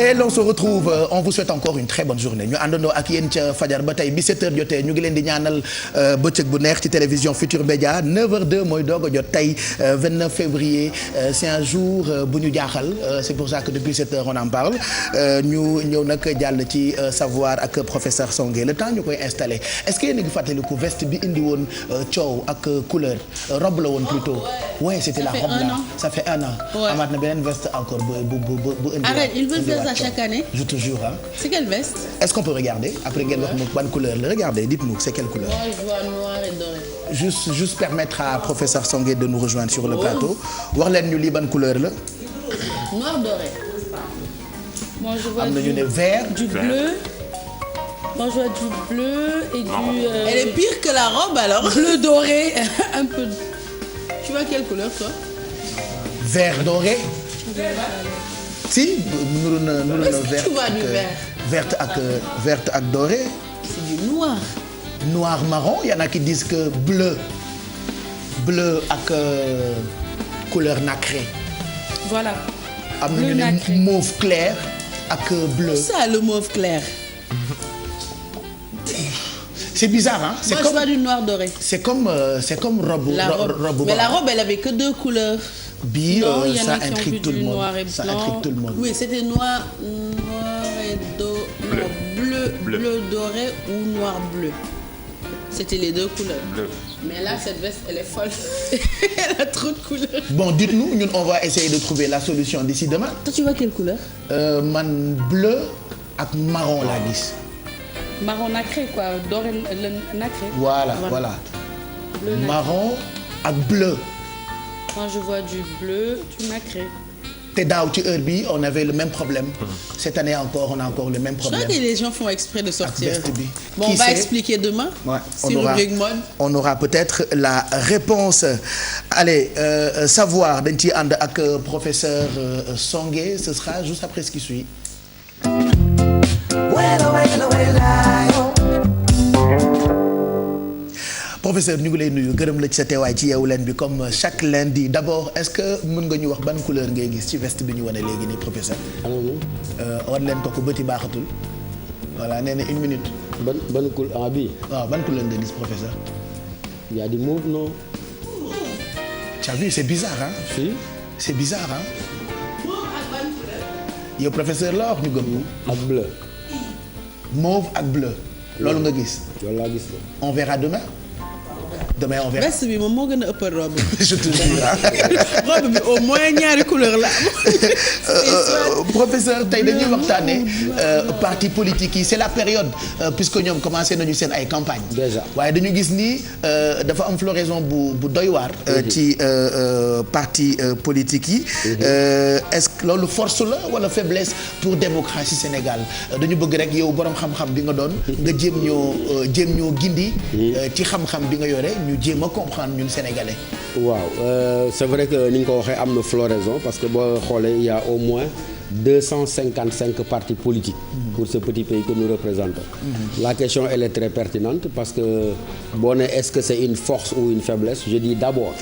Et l'on se retrouve, on vous souhaite encore une très bonne journée ñu àndandoo ak yéen ca fajar ba tey bi 7h jotee ñu ngi leen di ñaanal bëccëg bu neex ci télévision Futur Média 9h02 mooy doog a jot tey 29 février c'est un jour bu ñu jaaxal c'est pour ça que depuis 7h on en parle ñu ñëw nag jàll ci savoir ak professeur Songué le temps ñu koy installé est-ce que yéen a ngi fàttaliku veste bi indi woon coow ak couleur robe la woon plutôt ouais c'était la robe là ça fait un an amaat na beneen veste encore bu indi arrête ils veulent faire ça chaque année. Je te jure hein. C'est quelle veste? Est-ce qu'on peut regarder après ngeen wax mu ban couleur la regardez dites-nous c'est quelle couleur. Moi je vois noir et doré. Juste permettre à professeur Songué de nous rejoindre sur le plateau wax leen ñu lii ban couleur la. Noir doré. Moi je vois am na ñu ne vert. Du bleu. Moi je vois du bleu et du. Elle est pire que la robe alors. Bleu doré un peu. Tu vois quelle couleur toi? Vert doré. Si nuru na verte ak doré. C'est du noir. Noir marron il y en a qui disent que bleu ak couleur nacrée. Voilà. am na ñu ne mauve clair ak bleu. Ça le mauve clair. C'est bizarre hein. Moi je vois du noir doré. C'est comme robe. La robe. Mais la robe elle avait que deux couleurs. Bi ça intrigue tout le monde. Noir et blanc. Ça intrigue tout le monde. Oui, c'était noir et bleu doré ou noir bleu. C'était les deux couleurs. Bleu. Mais là cette veste elle est folle. Elle a trop de couleurs. Bon, dites-nous, ñun on va essayer de trouver la solution d'ici demain. Toi tu vois quelle couleur? Man bleu ak marron laa gis. Marron nacré quoi, doré nacré. Voilà. Bleu nacré. Marron ak bleu. Moi je vois du bleu, du nacré. Te daaw ci heure bi on avait le même problème. Cette année encore on a encore le même problème. Je crois que les gens font exprès de sortir. Bon, on va expliquer demain. Ouais, on aura peut-être la réponse. Allez, savoir dañ ciy ànd ak professeur Songué, ce sera juste après ce qui suit. Professeur ñu ngi lay nuyu gërëm la ci sa teewaay ci Yeewu Leen bi comme chaque lundi d'abord est-ce que mën nga ñu wax ban couleur ngay gis ci veste bi ñu wane léegi nii professeur. wan leen ko bëti baaxatul voilà nee na une minute. ban couleur bii. waaw ban couleur nga gis professeur. Il y a du mauve non. Tu as vu c'est bizarre hein. Si. C'est bizarre hein. Mauve ak ban couleur. yow professeur la wax ñu gëm ko. ak bleu. Mauve ak bleu. loolu nga gis. loolu laa gis. On verra demain. Demain on verra. veste bi moom moo gën a ëppal robe. Je te jure. robe bi au moins ñaari couleur la. Professeur tey dañuy waxtaanee parti politique yi c'est la période puisque ñoom commencé nañu seen ay campagne déjà waaye dañu gis ni dafa am floraison bu doy waar. ci parti politique yi. Est-ce que loolu force la wala faiblesse pour démocratie Sénégal dañu bëgg rek yow borom xam-xam bi nga doon nga jéem ñoo gindi. ci xam-xam bi nga yore. ñu jéem a comprendre ñun sénégalais. waaw c'est vrai que ni nga ko waxee am na floraison parce que boo xoolee il y a au moins 255 partis politiques pour ce petit pays que nous représentons. La question elle est très pertinente parce que boo ne est-ce que c'est une force ou une faiblesse je dis d'abord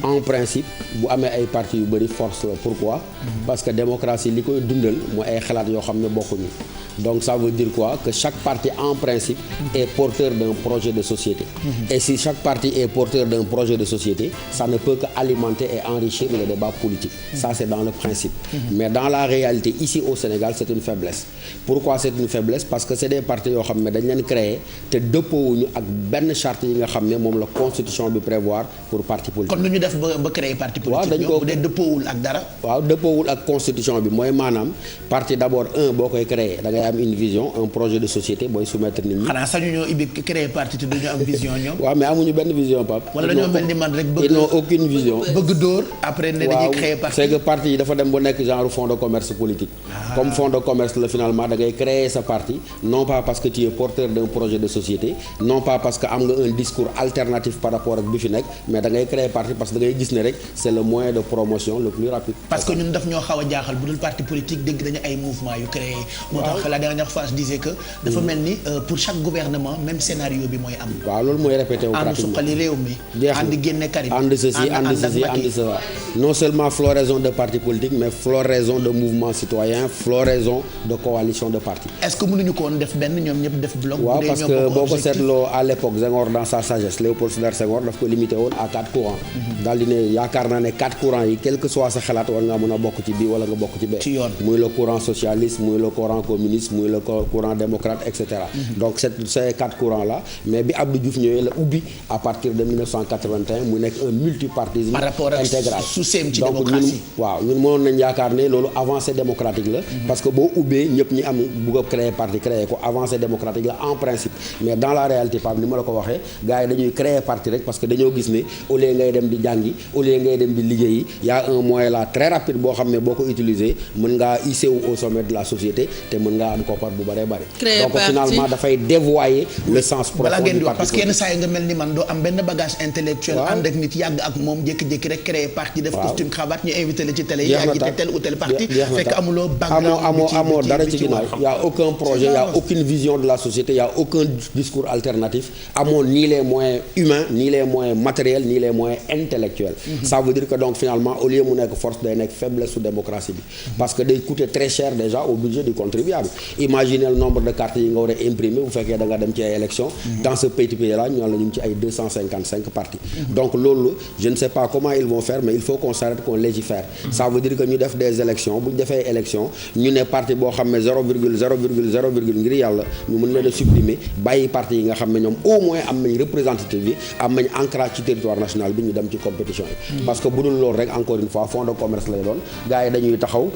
en principe bu amee ay partis yu bëri force la pourquoi parce que démocratie li koy dundal mooy ay xalaat yoo xam ne bokkuñu donc ça veut dire quoi que chaque parti en principe est porteur d'un projet de société et si chaque parti est porteur d'un projet de société ça ne peut qu'alimenter et enrichir le débat politique ça c'est dans le principe mais dans la réalité ici au Sénégal c'est une faiblesse pourquoi c'est une faiblesse parce que c'est des partis yoo xam ne dañ leen créer te dëppoowuñu ak benn charte yi nga xam ne moom la constitution bi prévoir pour parti politique. kon nu ñu def ba créer parti politique. waaw dañ ko bu dee dëppoowul ak dara. waaw dëppoowul ak constitution bi mooy maanaam parti d'abord boo koy créer da ngay am une vision un projet de société booy soumettre nit ñi. xanaa sañu ñoo ibbi créer parti te duñu am vision ñoom. waaw mais amuñu benn vision Pape. wala dañoo mel ni man rek bëgg. ils n'ont aucune vision. bëgg dóor après ne dañuy créer parti. c'est que parti yi dafa dem ba nekk genre fonds de commerce politique. comme fonds de commerce la finalement da ngay créer sa parti non pas parce que tu es porteur d'un projet de société non pas parce que am nga un discours alternatif par rapport ak bi fi nekk mais da ngay créer parti parce que da ngay gis ne rek c'est le moyen de promotion le plus rapide. parce que ñun daf ñoo xaw a jaaxal bu dul parti politique dégg nañu ay mouvement yu créé. moo tax la dernière fois je disais que. dafa mel ni pour chaque gouvernement même scénario bi mooy am. waaw loolu mooy répété wu pratiquement ànd suqali réew mi. ànd génne Karim ànd ceci ànd cela non seulement floraison de partis politiques mais floraison de mouvements citoyen floraison de coalition de partis. est-ce que mënuñu ko woon def benn ñoom ñëpp def bloc. waaw parce que boo ko seetloo à l'époque Senghor dans sa sagesse Léopold Sédar Senghor daf ko limité woon à 4 courants. daal di ne yaakaar naa ne 4 courants yi quel que soit sa xalaat war nga mën a bokk ci bii wala nga bokk ci bee. ci yoon muy le courant socialiste muy le courant communiste muy le courant démocrate et cetera. donc ces 4 courants là mais bi Abdou Diouf ñëwee la ubbi à partir de 1981 mu nekk un multipartisme par rapport ak intégral souci ci donc démocratie. waaw ñun mënoon nañ yaakaar ne loolu avancée démocratique la. parce que boo ubbee ñëpp ñi am bugg a créer parti créer ko avancée démocratique la en principe mais dans la réalité Pape ni ma la ko waxee gars yi dañuy créer parti rek parce que dañoo gis ne au lieu ngay dem di jàngi au lieu ngay dem di liggéeyi y a un moyen là très rapide boo xam ne boo ko utiliser mën ngaa hisser au sommet de la société te mën ngaa am koppar bu bëree bëri. donc finalement dafay dévoyer le sens profond du parti. parce que yenn saa yi nga mel ni man doo am benn bagage intellectuel. ànd ak nit yàgg ak moom jékki-jékki rek créer parti def costume cravate ñu invité la ci télé yi yaa jiite tel ou tel parti fekk amuloo background amoo dara ci ginnaaw y a aucun projet y a aucune vision de la société y a aucun discours alternatif amoo ni les moyens humains ni les moyens matériels ni les moyens intellectuels. Ça veut dire que donc finalement au lieu mu nekk force day nekk faiblesse su démocratie bi parce que day coûter très cher déjà au budget du contribuable. Imaginez le nombre de cartes yi nga war a imprimer bu fekkee da nga dem ci ay élections dans ce pays là ñu la ñu ci ay 255 partis. donc loolu je ne sais pas comment ils vont faire mais il faut qu'on s'arrête qu'on légifère. Ça veut dire que ñu def des élections bu ñu defee élection ñu ne parti boo xam ne 0,0,0 ngir yàlla ñu mën leen a supprimer bàyyi parti yi nga xam ne ñoom au moins am nañ représentativité bi am nañ ancrage ci territoire national bi ñu dem ci compétition yi. parce que bu dul loolu rek encore une fois fonds de commerce lay doon gars yi dañuy taxaw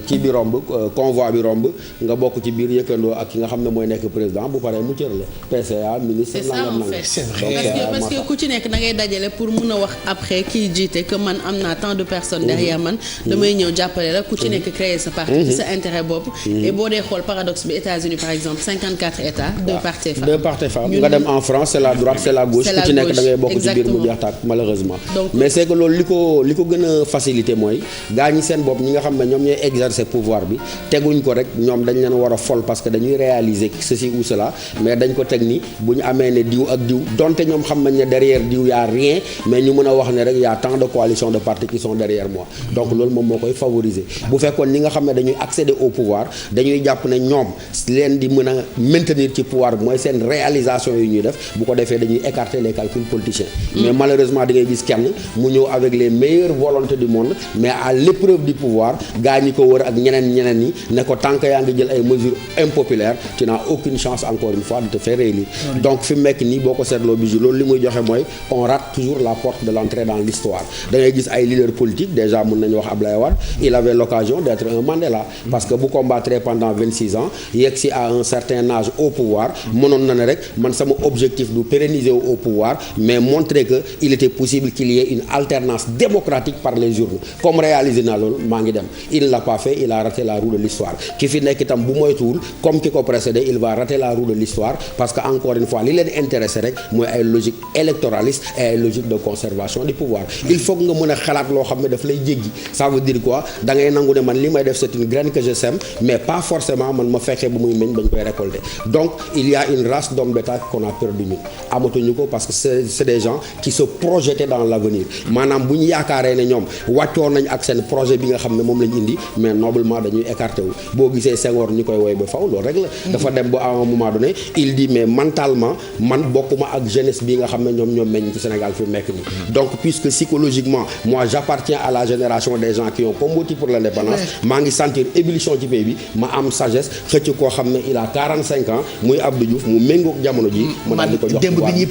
kii bi romb convoi bi romb nga bokk ci biir yëkkandoo ak ki nga xam ne mooy nekk président bu paree mu cër la PCA ministre. c'est ça en fait parce que ku ci nekk da ngay dajale pour mun a wax après kii jiite que man am naa tant de personnes derrière man damay ñëw jàppale la ku ci nekk créer sa parti ci sa intérêt bopp. et boo dee xool paradoxe bi États-Unis par exemple 54 états deux partis femmes nga dem en France c'est la droite c'est la gauche ku ci nekk da ngay bokk ci biir mu jeex tàkk malheureusement. mais c'est que loolu li ko gën a facilité mooy gaa ñi seen bopp ñi nga xam ne ñoom ñooy exercer pouvoir bi teguñ ko rek ñoom dañ leen war a fol parce que dañuy réaliser ceci ou cela mais dañ ko teg ni bu ñu amee ne diw ak diw donte ñoom xam nañ ne derrière diw y a rien mais ñu mën a wax ne rek y a tant de coalitions de partis qui sont derrière moi donc loolu moom moo koy favoriser bu fekkoon ñi nga xam ne dañuy accéder au pouvoir dañuy jàpp ne ñoom leen di mën a maintenir ci pouvoir bi mooy seen réalisation yu ñuy def bu ko defee dañuy écarter les calculs politiciens mais malheureusement da ngay gis kenn mu ñëw avec les meilleures volontés du monde mais à l'épreuve du pouvoir gaa ñi ko wër ak ñeneen ñi ne ko tant que yaa ngi jël ay mesures impopulaires tu n'as aucune chance encore une fois de te faire réélire donc fi mu nekk nii boo ko seetloo bi loolu li muy joxe mooy on rate toujours la porte de l'entrée dans l'histoire da ngay gis ay leaders politiques déjà mën nañu wax Ablaye Wade il avait l'occasion d'être un Mandela parce que bu combattre pendant 26 ans yegg si à un certain âge au pouvoir mënoon na ne rek man sama objectif du pérenniser au pouvoir mais montrer que il était possible qu'il y ait une alternance démocratique par les urnes comme réaliser na loolu maa ngi dem il ne l'a pas fait il a raté la roue de l'histoire ki fi nekk itam bu moytuwul comme ki ko précédé il va rater la roue de l'histoire parce que encore une fois li leen intéressé rek mooy ay logique électoraliste et ay logique de conservation du pouvoir il faut nga mën a xalaat loo xam ne daf lay jéggi ça veut dire quoi da ngay nangu ne man li may def c'est une graine que je sème mais pas forcément man ma fekkee bu muy meñ bañ koy récolter donc il y a une race d'hommes d'État qu'on a perdu ñu amatuñu ko parce que c'est des gens qui se projetaient dans l'avenir maanaam bu ñu yaakaaree ne ñoom wàccoon nañ ak seen projet bi nga xam ne moom lañ indi mais noblement dañuy écarté wu boo gisee Senghor ñu koy woy ba faw loolu rek la dafa dem ba à un moment donné il dit mais mentalement man bokkuma ak jeunesse bi nga xam ne ñoom meññ ci Sénégal fi mu nekk nii donc puisque psychologiquement moi j'appartiens à la génération des gens qui ont combattu pour l'indépendance maa ngi sentir ébullition ci pays bi ma am sagesse xëcc koo xam ne il a 45 ans muy Abdou Diouf mu méngoog jamono ji man di ko jox démb bi ñuy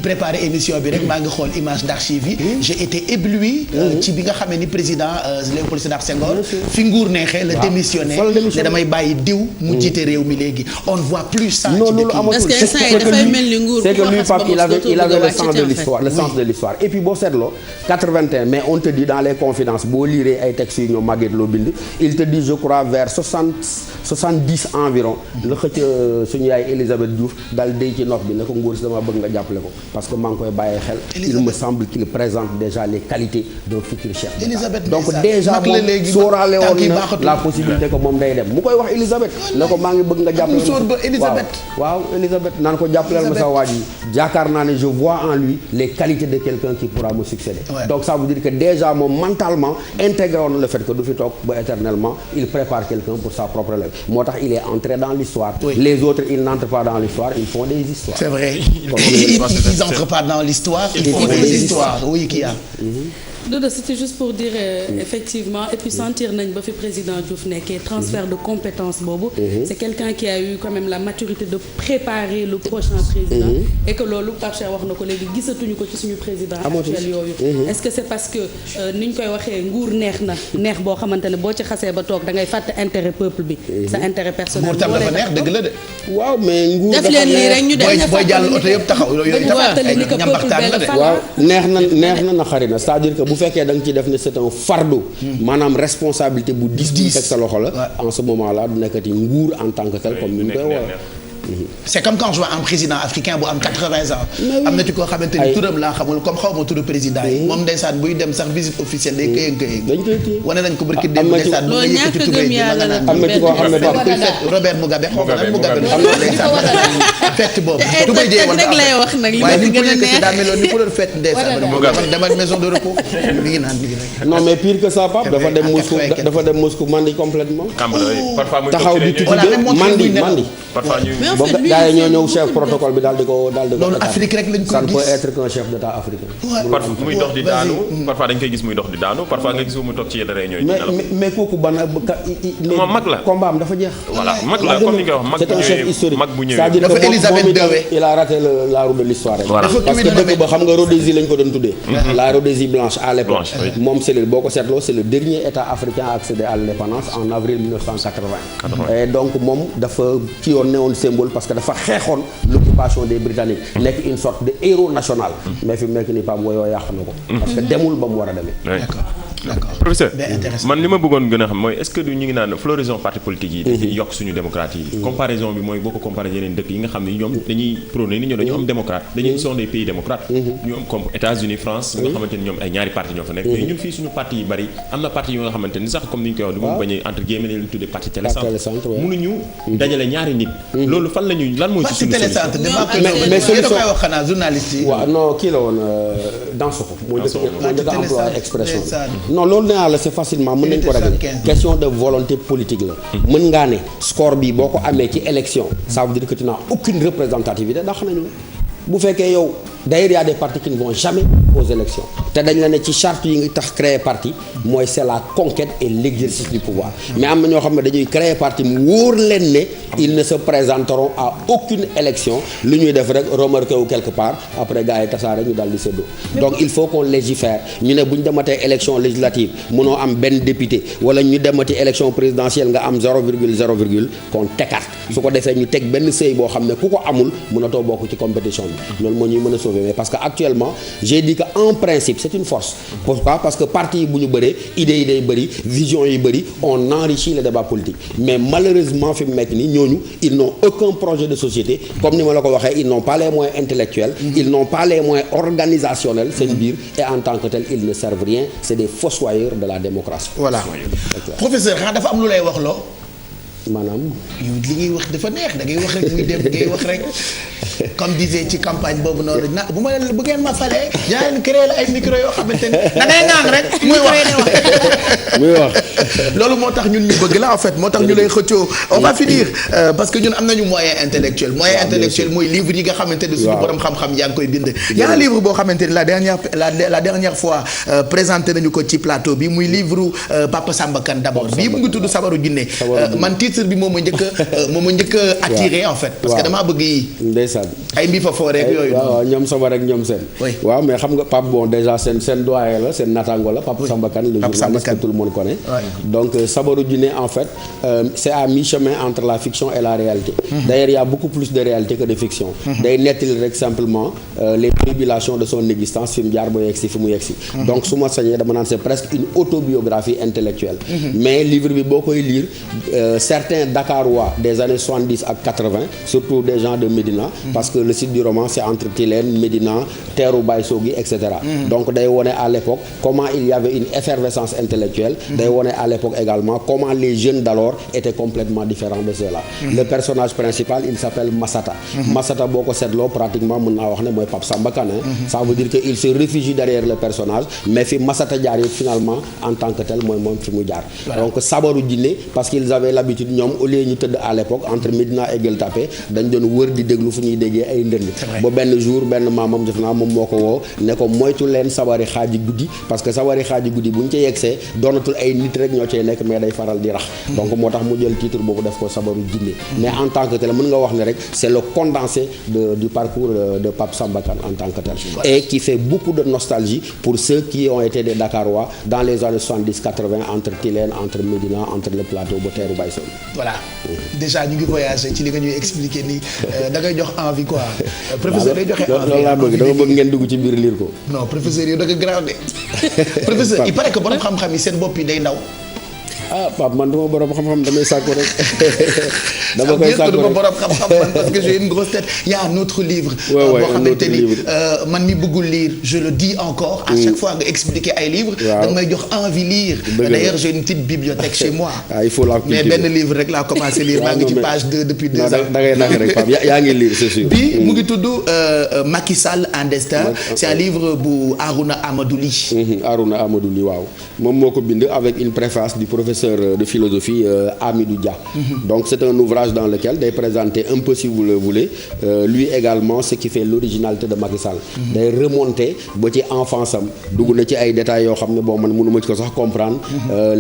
préparer émission bi rek maa ngi xool image d'archive yi j'ai été ébloui ci bi nga xamee ni président Léopold Sédar Senghor fi nguur neexee la démissionné ne damay bàyyi diw mu jiite réew mi léegi on ne voit plus ça ci dëkk parce que instant yi dafay mel ni nguur c'est que lui Pape il avait le sens de l'histoire et puis boo seetloo 81 mais on te dit dans les confidences boo liree ay textes yu ñoom Maguette Lo bind il te dit je crois vers 70 environ la xëcc suñu yaay Elisabeth Diouf dal déy ci nopp bi ne ko nguur si dama bëgg nga jàppale ko parce que maa ngi koy bàyyee xel il me semble qu'il présente déjà les qualités d'un futur chef d'État donc déjà moom sóoraale woon na la possibilité que moom day dem mu koy wax Elisabeth ne ko maa ngi bëgg nga jàppale waaw Elisabeth naan ko jàppaleel ma sa waa ji jaakaar naa ne je vois en lui les qualités de quelqu'un qui pourra me succéder donc ça veut dire que déjà moom mentalement intégré woon le fait que du fi toog ba éternellement il prépare quelqu'un pour sa propre lèvre moo tax il est entré dans l'histoire. Les autres ils n'entrent pas dans l'histoire, ils font des histoires. C'est vrai. Ils n'entrent pas dans l'histoire, ils font des histoires. Oui, Kia. Dodo, c'était juste pour dire effectivement et puis sentir nañ ba fi président Diouf nekkee transfert de compétences boobu. C'est quelqu'un qui a eu quand même la maturité de préparer le prochain président. Et que loolu Pape Cheikh wax na ko léegi gisatuñu ko ci suñu président actuel yooyu. Est-ce que c'est parce que ni ñu koy waxee nguur neex boo xamante ne boo ci xasee ba toog da ngay fàtte intérêt peuple bi. sa intérêt personnel. nguur tam dafa neex dëgg la de. waaw mais nguur def leen lii rek ñu def booy jàll oto yëpp taxaw yooyu tam ñambaxtaan la de. waaw neex na xari na c'est-à-dire que bu fekkee da nga ciy def ne c'est un fardeau maanaam responsabilité bu diis bu teg sa loxo la en ce moment là du nekkati nguur en tant que tel comme ni ñu koy woowee. C'est comme quand je vois un président africain bu am 80 ans. am na ci koo xamante ni turam laa xamul comme xaw ma turu président yi. moom ndeysaan buy dem sax visite officielle day këyëng dañ koy téye wane nañ ko barki démb ndeysaan loolu ñàkk gëm yàlla la am na ci koo xam ne Robert Mugabe xaw ma nag Mugabe ndeysaan fête boobu tubay jee woon lay wax nag li waaye ma ni ko gën a yëkkati neex daa meloon ni ko doon fête ndeysaan man dama maison de repos mi ngi naan non mais pire que ça Pape dafa dem Moscou mandi complètement taxaw di tuddee mandi gaa yi ñoo ñëw chef protocole bi daal di ko loolu Afrique rek lañ ko ça ne peut gis être qu'un chef d'état africain. parfois muy dox di daanu parfois dañ koy gis muy dox di daanu parfois nga gis mu toog ci yenn réunion yi. mais kooku ban moom mag la combat am dafa jeex. voilà mag la comme ni nga wax mag c'est un chef historique mag bu ñëwee c'est-à-dire que dafa Elisabeth II il a raté la roue de l'histoire rek. Voilà. parce que dëkk ba xam nga Rhodésie lañ ko doon tuddee. la Rhodésie blanche à l'époque. Blanche, oui. moom c'est boo ko seetloo c'est le dernier état africain à accéder à l'indépendance en avril 1980. et donc moom dafa ci yoon newoon symbole parce que dafa xeexoon l'occupation des Britanniques. nekk une sorte de héros national. mais fi mu nekk nii Pape Boyo yàq na ko. parce que demul ba mu war a demee. D'accord. Professeur Bien intéressant. man li ma bëggoon gën a xam mooy est-ce que du ñu ngi naan floraison parti politique yi dañuy yokk suñu démocratie yi comparaison bi mooy boo ko comparé yeneen dëkk yi nga xam ne ñoom dañuy prôné ni ñoom dañu am démocrate dañuy sont des pays démocrates ñu am comme États-Unis France nga xamante ni ñoom ay ñaari parti ñoo fa nekk mais ñun fii suñu parti yi bari am na parti yu nga xamante ni sax comme ni ñu koy wax du mu bañ a entre guillemets leen tuddee parti télécentre mënuñu dajale ñaari nit loolu fan la ñuy lan mooy ci parti suñu télécentre mais solution koy wax xanaa journaliste yi waaw non kii la woon Dansokho moo njëkk a employé expression non loolu nee naa la c'est facilement mën nañ ko régler question de volonté politique la mën ngaa ne score bi boo ko amee ci élection ça veut dire que tu n'as aucune représentativité ndax nañu bu fekkee yow d'ailleurs y a des partis qui ne vont jamais aux élections te dañ la ne ci charte yi nga tax créer parti mooy c'est la conquête et l'exercice du pouvoir mais am na ñoo xam ne dañuy créer parti mu wóor leen ne ils ne se présenteront à aucune élection lu ñuy def rek remarqué wu quelque part après gars yi tasaare ñu daal di séddoo donc il faut qu'on légifère ñu ne bu ñu dematee élection législative mënoo am benn député wala ñu demati élection présidentielle nga am 0,0 qu'on t'écarte su ko defee ñu teg benn seuil boo xam ne ku ko amul mënatoo bokk ci compétition bi loolu moo ñuy mën a sauver mais parce que actuellement j'ai dit que en principe c'est une force pourquoi parce que parti yi bu ñu bëree idées yi day bëri vision yi bëri on enrichit le débat politique mais malheureusement fi mu nekk nii ñooñu ils n'ont aucun projet de société comme ni ma la ko waxee ils n'ont pas les moyens intellectuels ils n'ont pas les moyens organisationnels seen biir et en tant que tel ils ne servent rien c'est des fossoyeurs de la démocratie. voilà professeur xanaa dafa am lu lay wax loo maanaam yow li ngay wax dafa neex da ngay wax rek muy dem ngay wax rek comme disait ci campagne boobu noonu na bu ngeen ma falee yaa leen créé la ay micro yoo xamante ni da ngay ngaan rek muy wax loolu moo tax ñun ñu bëgg la en fait moo tax ñu lay xëccoo on va finir parce que ñun am nañu moyen intellectuel mooy livre yi nga xamante ne suñu borom xam-xam yaa ngi koy bind y a un livre boo xamante ni la dernière fois présenté nañu ko ci plateau bi muy livre Papa Samba Kane d'abord bii mu ngi tudd Sabaru Jinne man titre bi moom ma njëkk a attiré en fait parce que damaa bëgg yi ndeysaan ay mbi fa foo rek yooyu waaw ñoom Samba rek ñoom seen waaw mais xam nga Pape bon déjà seen doyen la seen natango la Papa Samba Kane le journaliste que tout le monde connaît donc Sabaru Jinne en fait c'est à mi-chemin entre la fiction et la réalité d'ailleurs il y a beaucoup plus de réalité que de fiction day nettali rek simplement les tribulations de son existence fi mu jaar ba yegsi fi mu yegsi donc su ma sañee dama naan c'est presque une autobiographie intellectuelle mais livre bi boo koy lire certes certains Dakarois des années 70 ak 80 surtout des gens de Médina parce que le site du roman c'est entre Tilène, Médina, teeru Baye Sogui et cetera. Donc day wone à l'époque comment il y avait une effervescence intellectuelle. Day wone à l'époque également comment les jeunes d'alors étaient complètement différents de ceux-là. Le personnage principal il s'appelle Massata. Massata boo ko seetloo pratiquement mën naa wax ne mooy Pape Samba Kane. Ça veut dire que il se réfugie derrière le personnage mais fi Massata jaar yëpp finalement en tant que tel mooy moom fi mu jaar. Donc sabaru jinne parce qu'ils avaient l'habitude ñoom au lieu ñu tëdd à l'époque entre Médina et Gueule Tapée dañ doon wër di déglu fu ñuy déggee ay ndënd. ba benn jour benn maamam def naa moom moo ko woo ne ko moytu leen sabari xaaji guddi parce que sabari xaaji guddi bu ñu ca yegsee doonatul ay nit rek ñoo cee nekk mais day faral di rax. Donc moo tax mu jël titre boobu def ko sabaru jinne mais en tant que tel mën nga wax ne rek c'est le condensé du parcours de Pape Samba Kane en tant que tel. Et qui fait beaucoup de nostalgie pour ceux qui ont été des Dakarois dans les années 70-80 entre Tilène entre Médina entre le plateau ba teeru Baye Sogui. Voilà déjà ñu ngi voyagé ci li nga ñuy expliquer nii da ngay jox envie quoi. Professeur day joxe envie loolu laa bëgg dama bëgg ngeen dugg ci biir lire ko. non professeur yow da nga grave de. professeur il paraît que borom xam-xam yi seen bopp yi day ndaw. ah Pape man duma borom xam-xam damay sàkku rek. dama koy sàkku rek borom xam-xam man parce que j'ai une grosse tête. Il y a un autre livre. boo xamante ni man mi bëggul lire je le dis encore. à chaque fois nga expliquer ay livres. da nga may jox envie lire. d'ailleurs j'ai une petite bibliothèque chez moi. ah il faut la cultiver mais benn livre rek laa commencé lire maa ngi ci page 2 depuis 2 ans. da ngay nax rek Pape yaa ngi lire c'est sûr. bi mu ngi tudd Macky Sall un destin. c'est un livre bu Harouna Amadou Ly. Harouna Amadou Ly waaw moom moo ko bind avec une préface du professeur de philosophie Amidou Dia. Donc c'est un ouvrage dans lequel day présenter un peu si vous le voulez lui également ce qui fait l'originalité de Macky Sall. day remonter ba ci enfance am dugg na ci ay détails yoo xam ne bon man mënu ma ci ko sax comprendre.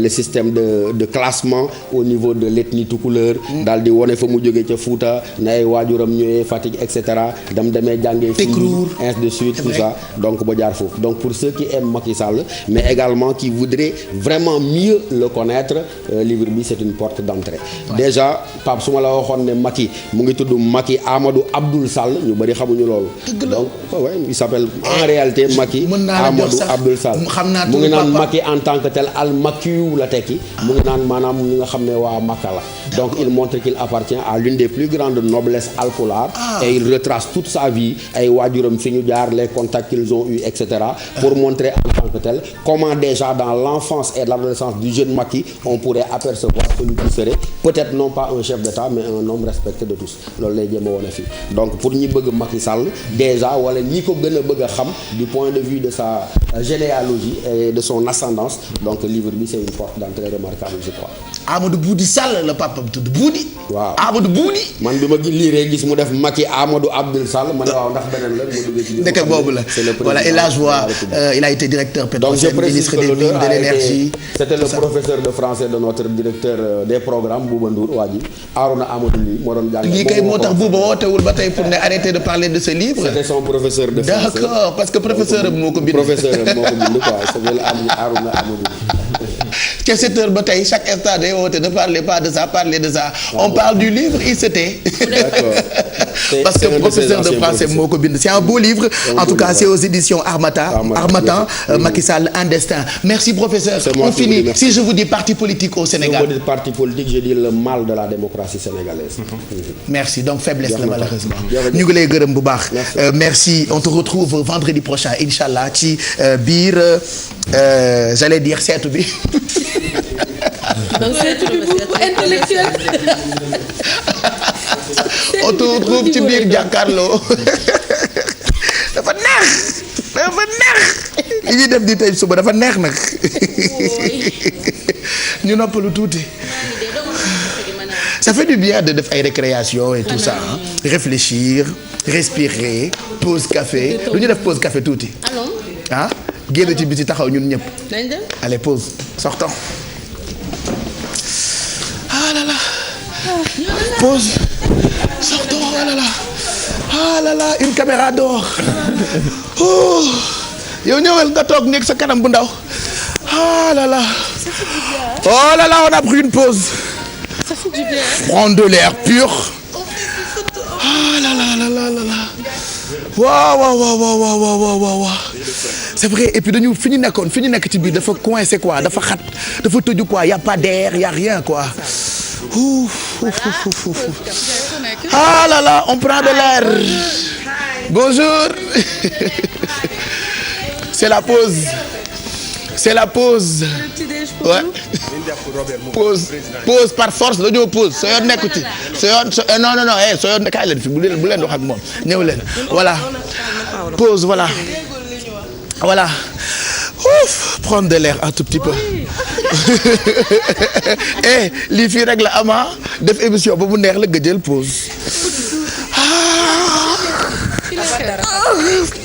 Le système de classement au niveau de l'ethnie toucouleur. daal di wone fa mu jógee ca Fouta ne ay waajuram ñëwee Fatick et cetera demee jàngee Tekruur ainsi de suite tout ça donc ba jaar foofu donc pour ceux qui aiment Macky Sall mais également qui voudraient vraiment mieux le connaître livre bi c'est une porte d'entrée. Déjà Pape su ma la waxoon ne Macky mu ngi tudd Macky Amadou Abdoul Sall ñu bari xamuñu loolu. donc ouais il s'appelle en réalité Macky Amadou Abdoul Sall mu ngi naan Macky en tant que tel al Makiyu la tekki mu ngi naan maanaam ñi nga xam ne waa Makka la. Donc il montre qu'il appartient à l'une des plus grandes noblesses alpulaar et il retrace toute sa vie ay waajuram fi ñu jaar les contacts qu'ils ont eu etc. pour montrer en tant que tel comment déjà dans l'enfance et l'adolescence du jeune Macky on pourrait apercevoir celui qui serait peut-être non pas un chef d'État mais un homme respecté de tous loolu lay jéem a wone fii donc pour ñi bëgg Macky Sall déjà wala ñi ko gën a bëgg a xam du point de vue de sa généalogie et de son ascendance donc livre bi c'est une porte d'entrée remarquable je crois. Amadou Boudi Sall la papam tudd Boudi. waaw Amadou Boudi. man bi ma liiree gis mu def Macky Amadou Abdoul Sall ma ne waaw ndax beneen la mu duggee ci. ndeke boobu la voilà et là je vois il a été directeur Petrosen ministre des mines de l'énergie. C'était le professeur de français de notre directeur des programmes Bouba Ndour waa ji Harouna Amadou Ly moo doon jàng. lii kay moo tax Bouba wootewul ba tey pour ne arrêter de parler de ce livre. C'était son professeur de français. D'accord parce que professeur moo ko bind. professeur moo ko bind quoi c'est Harouna Amadou Ly. ca 7 heures ba tey chaque instant day woote ne parlez pas de ça parlez de ça. On parle du livre il se tait. D'accord. Parce que professeur de français moo ko bind c'est un beau livre en tout cas c'est aux éditions Harmattan Macky Sall un destin. Merci professeur. On finit si je vous dis parti politique au Sénégal. Si vous dites parti politique je dis le mal de la démocratie sénégalaise. Merci donc faiblesse la malheureusement. ñu ngi lay gërëm bu baax. Merci on te retrouve vendredi prochain inchallah ci biir j'allais dire seetu bi. donc seetu bi bu intellectuel. on te retrouve ci biir jàkkaarloo dafa neex li ñuy def di tey suba dafa neex nag ñu noppalu tuuti ça fait du bien de def ay récréation et tout ça hein. Réfléchir respirer pause café lu ñu def pause café tuuti ah génn ci biti taxaw ñun ñëpp allez pause sortons ah là là pause sortons ah là là ah là là une caméra d'or oh yow ñëwal nga toog nekk sa kanam bu ndaw ah là là oh là là on a pris une pause prendre de l'air pur ah là là là là là waaw c'est vrai et puis dañu fi ñu nekk ci biir dafa coincé quoi dafa xat dafa tëju quoi y a pas d'air y a rien quoi Ah là là, on prend de l'air. Bonjour. C'est la pause. C'est la pause. Ouais. Pause par force dañoo pause soo yoon nekku ci soo yoon non soo yoon kaay leen fi bu leen wax ak moom ñëw leen voilà pause voilà ouf prendre de l'air un tout petit peu lii fii rek la ama def émission ba mu neex la nga jël pause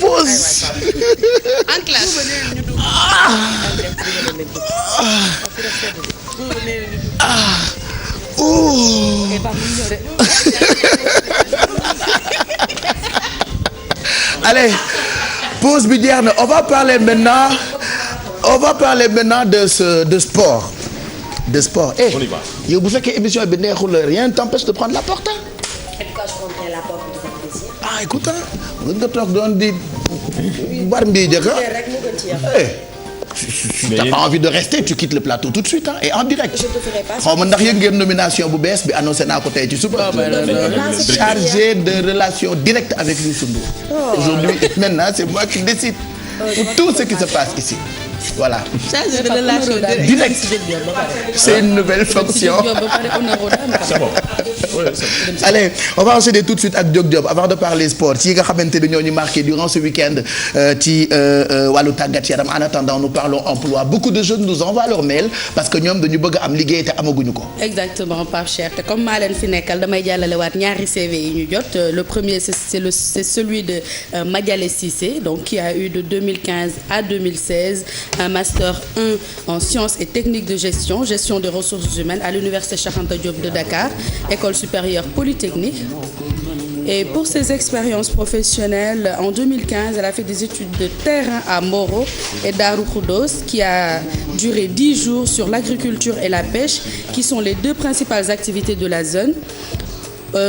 pause en classe. Allez, pause bi jeex na on va parler maintenant de sport. On y va. yow bu fekkee émission bi neexul rien ne t'empêche de prendre la porte. En tout cas, je prendrai la porte pour faire plaisir. Ah écoute nga toog doon di bar mbii jëkka. Si t'as pas envie de rester tu quittes le plateau tout de suite et en direct. Je te ferai pas. xaw ma ndax yëg ngeen nomination bu bees bi annoncé naa ko tey ci suba. Chargé de relations directes avec Youssou Ndour. Aujourd'hui maintenant c'est moi qui décide pour tout ce qui se passe ici. Voilà. Chargé de relation Direct. C'est une nouvelle fonction. C'est bon. Allez, on va enchaîner tout de suite ak Diop Diop avant de parler sport ci nga xamante ni ñoo ñu marqué durant ce week-end ci wàllu tàggat yaram. En attendant nous parlons emploi. Beaucoup de jeunes nous envoient leur mail parce que ñoom dañu bëgg am liggéey te amaguñu ko. Exactement Pape Cheikh te comme maa leen fi nekkal damay jàllale waat ñaari CV yi ñu jot le premier c'est celui de Madiale Cissé donc qui a eu de 2015 à 2016 un master 1 en sciences et techniques de gestion des ressources humaines à l'université Cheikh Anta Diop de Dakar, école supérieure polytechnique. Et pour ses expériences professionnelles, en 2015, elle a fait des études de terrain à Moro et Darou Khoudoss, qui a duré 10 jours sur l'agriculture et la pêche, qui sont les deux principales activités de la zone.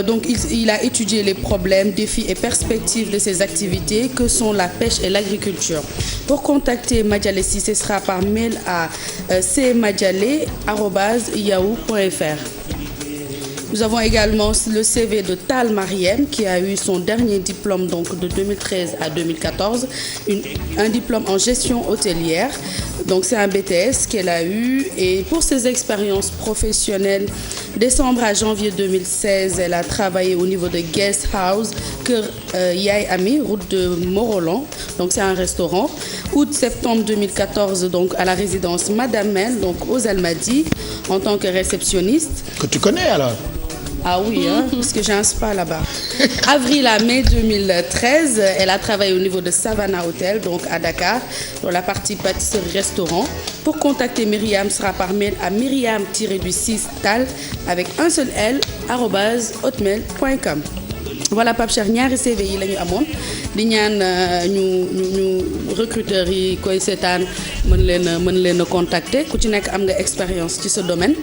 Donc il a étudié les problèmes, défis et perspectives de ces activités que sont la pêche et l'agriculture. Pour contacter Madiale Cissé, ce sera par mail à cmadiale@yahoo.fr. Nous avons également le CV de Tal Mariem qui a eu son dernier diplôme donc de 2013 à 2014, un diplôme en gestion hôtelière. Donc c'est un BTS qu'elle a eu et pour ses expériences professionnelles, décembre à janvier 2016, elle a travaillé au niveau de Guest House Kër Yaay Ami, route de Morolan. Donc c'est un restaurant. Août-septembre 2014 donc à la résidence Madame Mel donc aux Almadies en tant que réceptionniste. Que tu connais alors? Ah oui, parce que j'ai un spa là-bas. Avril à mai 2013, elle a travaillé au niveau de Savannah Hotel, donc à Dakar, dans la partie pâtisserie-restaurant. Pour contacter Myriam, ce sera par mail à myriam-6tal avec un seul L @hotmail.com. Voilà Pape Cheikh ñaari CV yi la ñu amoon di ñaan ñu recruteurs yi koy seetaan mën leen a contacter ku ci nekk am nga expérience ci ce domaine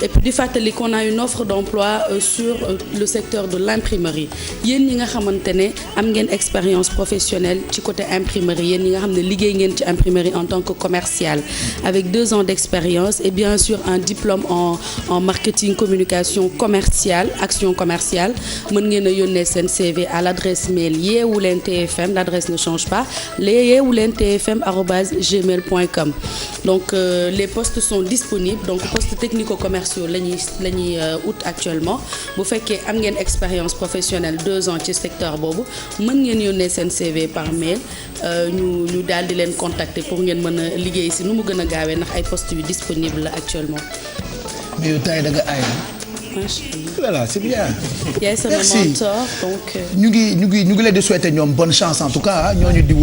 et puis di fàttali qu'on a une offre d'emploi sur le secteur de l'imprimerie yéen ñi nga xamante ne am ngeen expérience professionnelle ci côté imprimerie yéen ñi nga xam ne liggéey ngeen ci imprimerie en tant que commercial avec 2 ans d'expérience et bien sûr un diplôme en marketing communication commerciale action commerciale mën ngeen a yónnee seen CV à l'adresse mail yeewulentfm, l'adresse ne change pas, yeewulentfm@gmail.com. Donc les postes sont disponibles donc postes technico-commerciaux la ñuy ut actuellement bu fekkee am ngeen expérience professionnelle 2 ans ci secteur boobu mën ngeen yónnee seen CV par mail ñu daal di leen contacter pour ngeen mën a liggéey si nu mu gën a gaawee ndax ay postes yu disponible actuellement. mais yow tay da nga aay. Voilà, c'est bien. Yaay sama mentor donc. ñu ngi leen di souhaiter ñoom bonne chance en tout cas ñooñu di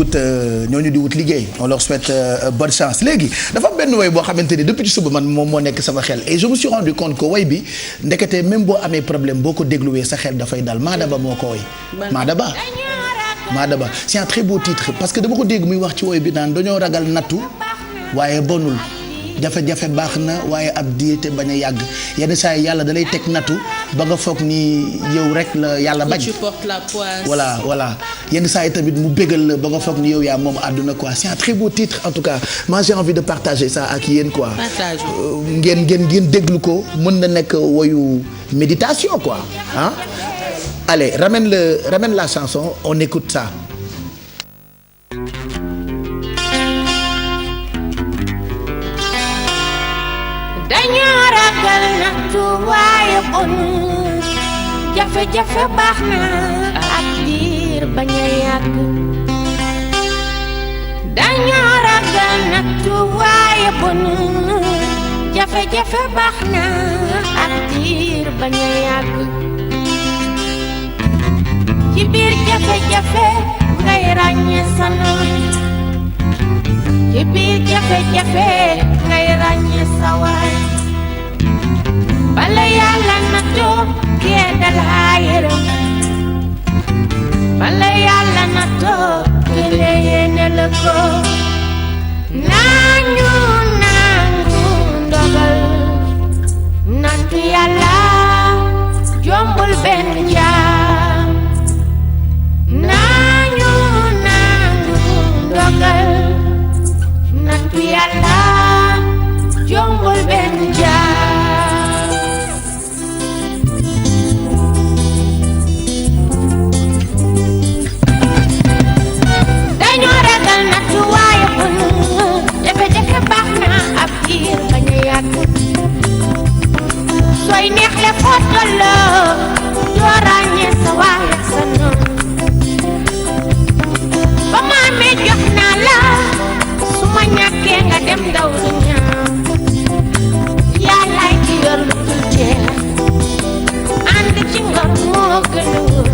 wut liggéey on leur souhaite bonne chance léegi dafa am benn woy boo xamante ni depuis ci suba man moom moo nekk sama xel et je me suis rendu compte que woy bi ndekete même boo amee problème boo ko dégluwee sa xel dafay dal Madaba moo ko woy. Madaba c'est un très beau titre parce que dama ko dégg muy wax ci woy bi naan dañoo ragal nattu waaye bonul jafe-jafe baax na waaye ab diir te bañ a yàgg yenn saa yi yàlla da lay teg nattu ba nga foog ni yow rek la yàlla bañ. tu portes la poisse. voilà yenn saa yi tamit mu bégal la ba nga foog ni yow yaa moom àdduna quoi c'est un très beau titre en tout cas moi j'ai envie de partager ça ak yéen quoi. partage. ngeen déglu ko mën na nekk woyu méditation quoi ah. allez ramène la chanson on écoute ça. dañoo ragal nattu waaye bon jafe-jafe baax na ak diir bañ a yàgg. dañoo ragal nattu waaye bon jafe-jafe baax na ak diir bañ a yàgg. ci biir jafe-jafe ngay ràññee sa noon. ci biir jafe-jafe ngay ràññee sa waay. bala yàlla nattoo kee dalaa yërëm. bala yàlla nattoo kee yéene la ko. nañu nangu ndogal. nattu yàlla jombul benn jaam. nañu nangu ndogal. nattu yàlla jombul benn jaam. dañoo ragal nattu waaye bon jafe-jafe baax na ab diir bañ a yàgg. sooy neexle foo tolloo doo ràññee sa waay ak sa noon. ba ma amee jox naa la su ma ñàkkee nga dem daw du ñaaw. yàllaay ki yor lu dul jeex ànd ci ngor moo gën a wóor.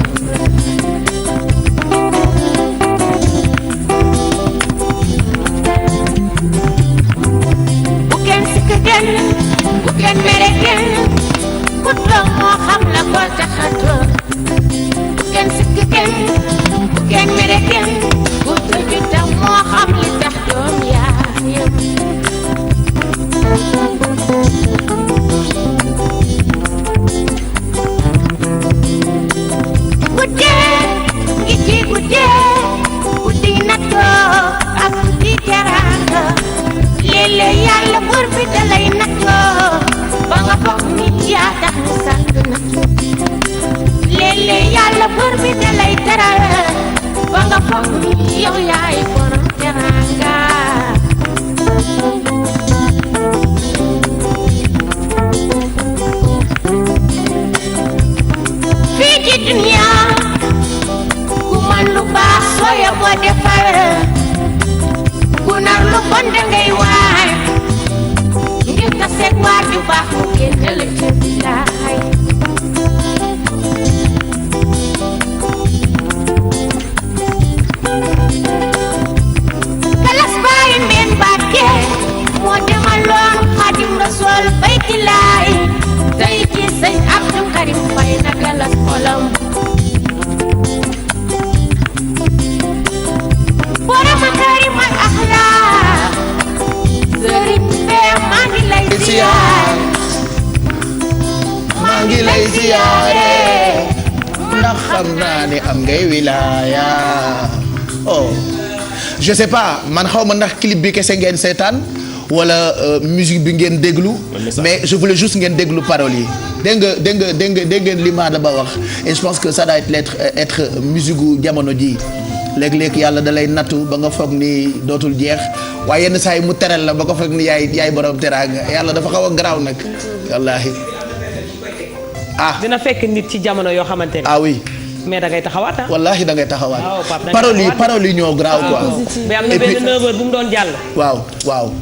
bu kenn sikk kenn bu kenn mere kenn ku toog moo xam la ko tax a toog. bu kenn sikk kenn bu kenn mere kenn ku tëju tam moo xam li tax doom yaayam. guddee ngi ci guddi nattoo ak guddi teraanga. léeg-léeg yàlla buur bi da lay nattoo ba nga foog ni yaa tax ñu sàkk nattu. léeg-léeg yàlla buur bi da lay teral ba nga foog ni yow yaay borom teraanga. fii ci dunya ku man lu baax sooya boo defar ku nar lu bon da ngay waay ngir taseeg waa ju baax mu génne la ca bilaay. kalas bàyyi meen Mbàkke moo demaloon Xaadim Rasuul bayti laay tey ci sëñ Abdu Karim fay na galas xolam. borom karim al axlaaq sëriñ bee maa ngi lay ziyaar. maa ngi lay ziyaare ndax xam naa ne am ngay wilaaya. oh je sais pas man xaw ma ndax clip bi kese ngeen seetaan wala musique bi ngeen déglu mais je voulais juste ngeen déglu paroles yi. dégg nga li Maada Ba wax et je pense que ça doit être musique gu jamono ji. léeg-léeg yàlla da lay nattu ba nga foog ni dootul jeex waaye yenn saa yi mu teral la ba nga foog ni yaay borom teraanga yàlla dafa xaw a garaaw nag wallaahi. ah dina fekk nit ci jamono yoo xamante ne. ah oui. mais da ngay taxawaat ah. wallaahi da ngay taxawaat. waaw Pape da ngay taxawaat paroles yi ñoo garaaw quoi. mais am na benn 9h bu mu doon jàll. waaw.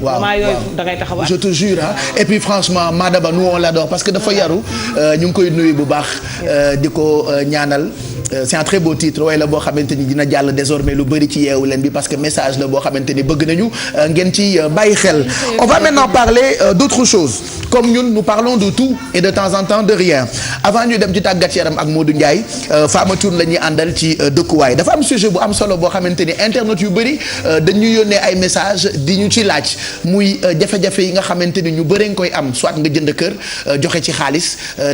moment yooyu da ngay taxawaat. je te jure ah et puis franchement Madaba nous on l'adore parce que dafa yaru ñu ngi koy nuyu bu baax di ko ñaanal. c'est un très beau titre waaye la boo xamante ni dina jàll désormais lu bëri ci yeewu leen bi parce que message la boo xamante ni bëgg nañu ngeen ci bàyyi xel. on va maintenant parler d'autre chose comme ñun nous parlons de tout et de temps en temps de rien avant ñu dem ci tàggat yaram ak Modou Ndiaye Fama Thioune la ñuy àndal ci dëkkuwaay dafa am sujet bu am solo boo xamante ni internet yu bëri dañuy yónnee ay message di ñu ci laaj laaj muy jafe-jafe yi nga xamante ni ñu bëree nga koy am soit nga jënd kër joxe ci xaalis